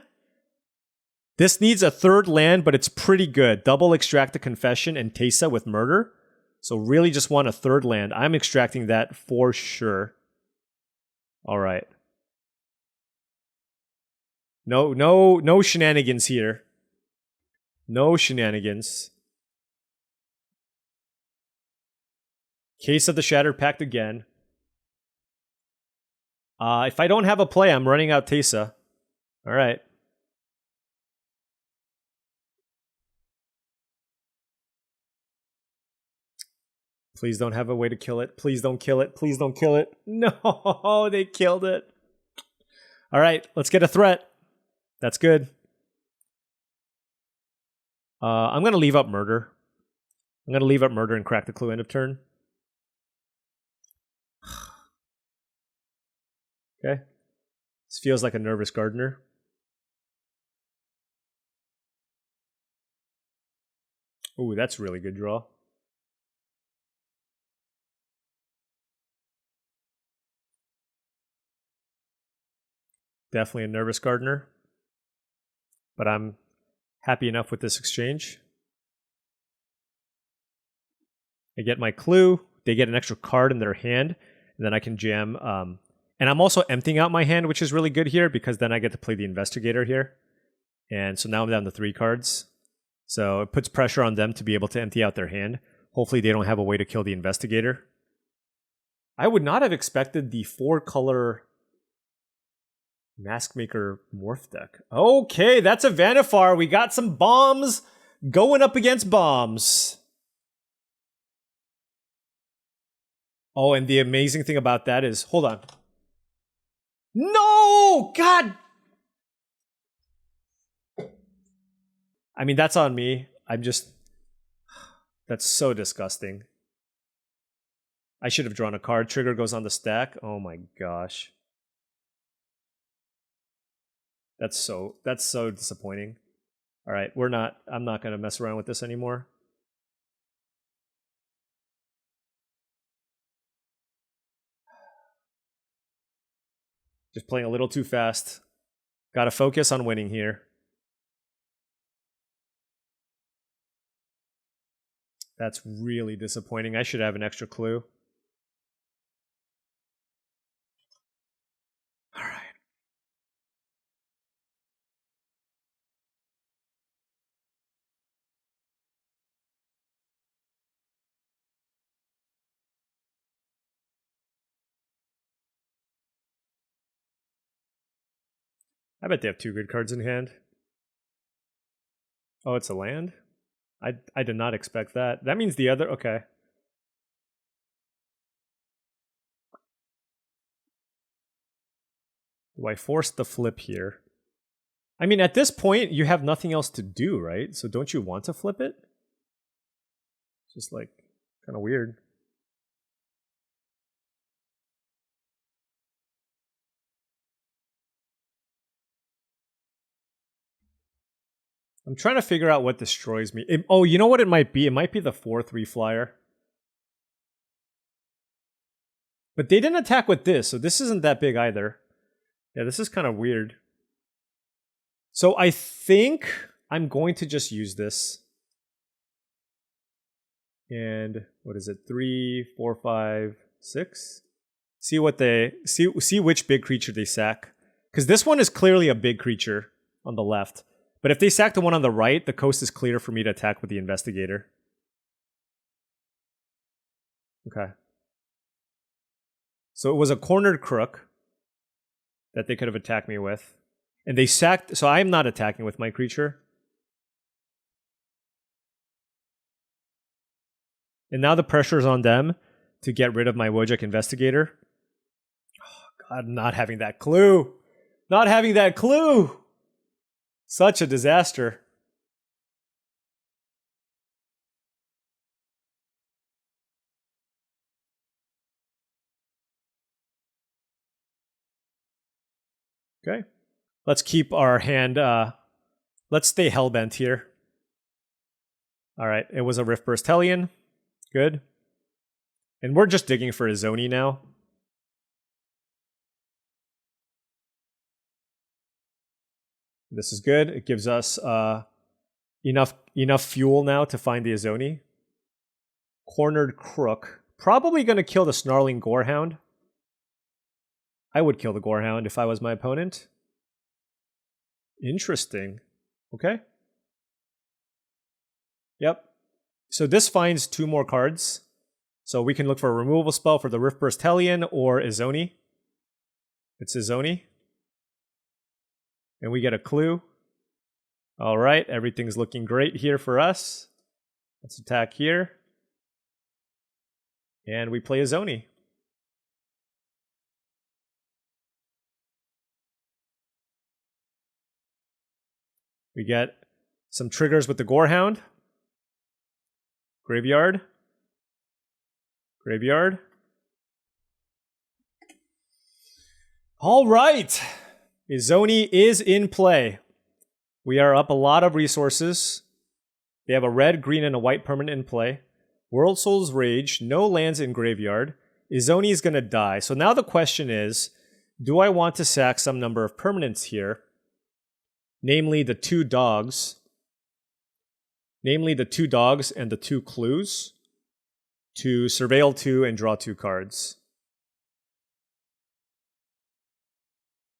This needs a 3rd land, but it's pretty good. Double Extract the Confession and Teysa with Murder. So really just want a third land. I'm extracting that for sure. All right. No shenanigans here. No shenanigans. Case of the Shattered Pact again. If I don't have a play, I'm running out Teysa. All right. Please don't have a way to kill it. Please don't kill it. Please don't kill it. No, they killed it. All right, let's get a threat. That's good. I'm going to leave up Murder. I'm going to leave up Murder and crack the clue end of turn. Okay. This feels like a nervous gardener. Ooh, that's a really good draw. Definitely a nervous gardener. But I'm happy enough with this exchange. I get my clue. They get an extra card in their hand. And then I can jam. And I'm also emptying out my hand, which is really good here because then I get to play the Investigator here. And so now I'm down to 3 cards. So it puts pressure on them to be able to empty out their hand. Hopefully they don't have a way to kill the Investigator. I would not have expected the 4-color Maskmaker Morph deck. Okay, that's a Vanifar. We got some bombs going up against bombs. Oh, and the amazing thing about that is... Hold on. No! God! I mean, that's on me. I'm just... That's so disgusting. I should have drawn a card. Trigger goes on the stack. Oh my gosh. That's so disappointing. All right, I'm not going to mess around with this anymore. Just playing a little too fast. Got to focus on winning here. That's really disappointing. I should have an extra clue. All right. I bet they have 2 good cards in hand. Oh, it's a land? I did not expect that. That means the other... Okay. Do I force the flip here? I mean, at this point, you have nothing else to do, right? So don't you want to flip it? Just like, kind of weird. I'm trying to figure out what destroys me. Oh, you know what it might be? It might be the 4/3 flyer. But they didn't attack with this, so this isn't that big either. Yeah, this is kind of weird. So I think I'm going to just use this. And what is it? 3, 4, 5, 6. See what they see which big creature they sack. Because this one is clearly a big creature on the left. But if they sack the one on the right, the coast is clear for me to attack with the Investigator. Okay. So it was a cornered crook that they could have attacked me with. And they sacked... So I'm not attacking with my creature. And now the pressure is on them to get rid of my Wojak Investigator. Oh, God, not having that clue. Not having that clue. Such a disaster. Okay. Let's keep our hand... let's stay hellbent here. Alright, it was a Riftburst Hellion. Good. And we're just digging for a Zoni now. This is good. It gives us enough fuel now to find the Azoni. Cornered Crook. Probably going to kill the Snarling Gorehound. I would kill the Gorehound if I was my opponent. Interesting. Okay. Yep. So this finds 2 more cards. So we can look for a removal spell for the Riftburst Hellion or Izoni. It's Izoni. And we get a clue. All right, everything's looking great here for us. Let's attack here. And we play Izoni. We get some triggers with the Gorehound. Graveyard. Graveyard. All right. Izoni is in play. We are up a lot of resources. They have a red, green, and a white permanent in play. World Soul's Rage. No lands in graveyard. Izoni is going to die. So now the question is, do I want to sack some number of permanents here? Namely the 2 dogs. Namely the 2 dogs and the 2 clues. To surveil 2 and draw 2 cards.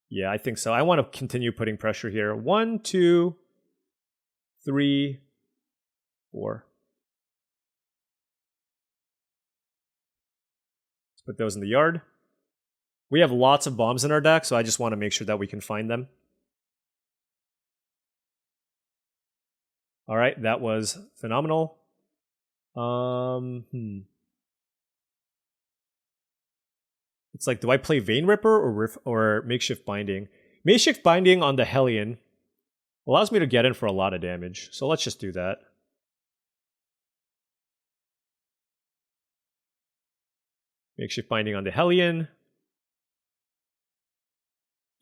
Yeah, I think so. I want to continue putting pressure here. 1, 2, 3, 4. Let's put those in the yard. We have lots of bombs in our deck, so I just want to make sure that we can find them. All right, that was phenomenal. It's like, do I play Vein Ripper or Makeshift Binding? Makeshift Binding on the Hellion allows me to get in for a lot of damage, so let's just do that. Makeshift Binding on the Hellion.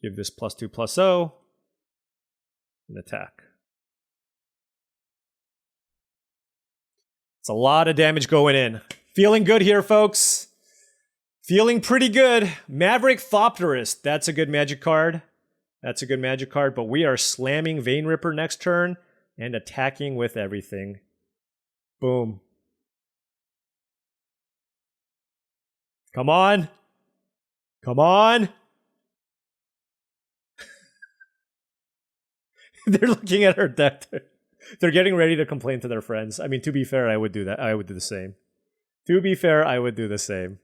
Give this +2/+0. And attack. It's a lot of damage going in. Feeling good here, folks. Feeling pretty good. Maverick Thopterist. That's a good magic card. That's a good magic card, but we are slamming Vein Ripper next turn and attacking with everything. Boom. Come on. Come on. They're looking at her deck. They're getting ready to complain to their friends. I mean, to be fair, I would do that. I would do the same. To be fair, I would do the same.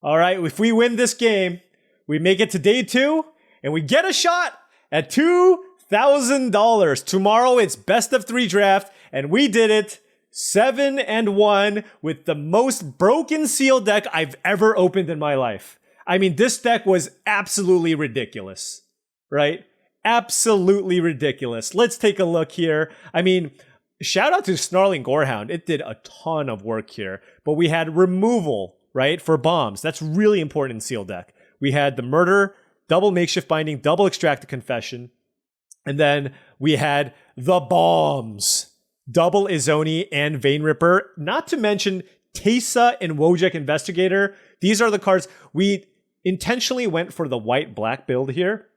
All right, if we win this game, we make it to day 2, and we get a shot at $2,000. Tomorrow, it's best of 3 draft, and we did it 7-1 with the most broken seal deck I've ever opened in my life. I mean, this deck was absolutely ridiculous, right? Absolutely ridiculous. Let's take a look here. I mean, shout out to Snarling Gorehound. It did a ton of work here, but we had removal, right, for bombs. That's really important in seal deck. We had the Murder, double Makeshift Binding, double Extracted Confession, and then we had the bombs. Double Izoni and Vein Ripper, not to mention Teysa and Wojek Investigator. These are the cards. We intentionally went for the white-black build here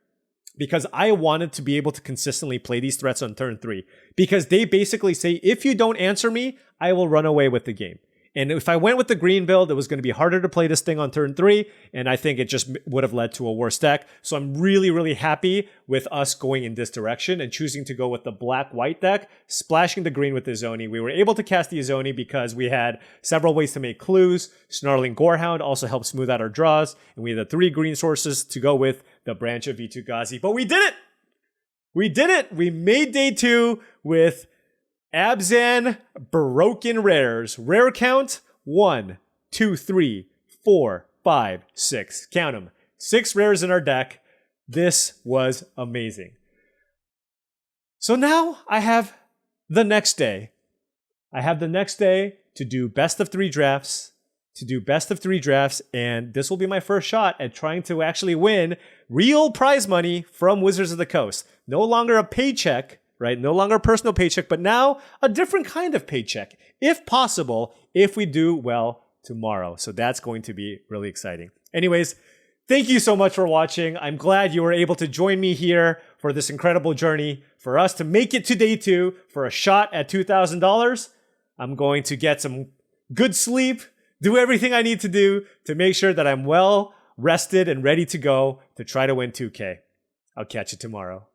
because I wanted to be able to consistently play these threats on turn 3. Because they basically say, if you don't answer me, I will run away with the game. And if I went with the green build, it was going to be harder to play this thing on turn 3, and I think it just would have led to a worse deck. So I'm really, really happy with us going in this direction and choosing to go with the black-white deck, splashing the green with the Izoni. We were able to cast the Izoni because we had several ways to make clues. Snarling Gorehound also helped smooth out our draws, and we had the 3 green sources to go with the Branch of Vitu-Ghazi. But we did it! We did it! We made day 2 with Abzan Broken Rares. Rare count 1, 2, 3, 4, 5, 6. Count them. 6 rares in our deck. This was amazing. So now I have the next day. I have the next day to do best of 3 drafts. And this will be my first shot at trying to actually win real prize money from Wizards of the Coast. No longer a paycheck, right? No longer a personal paycheck, but now a different kind of paycheck, if possible, if we do well tomorrow. So that's going to be really exciting. Anyways, thank you so much for watching. I'm glad you were able to join me here for this incredible journey. For us to make it to day 2 for a shot at $2,000, I'm going to get some good sleep, do everything I need to do to make sure that I'm well rested and ready to go to try to win 2K. I'll catch you tomorrow.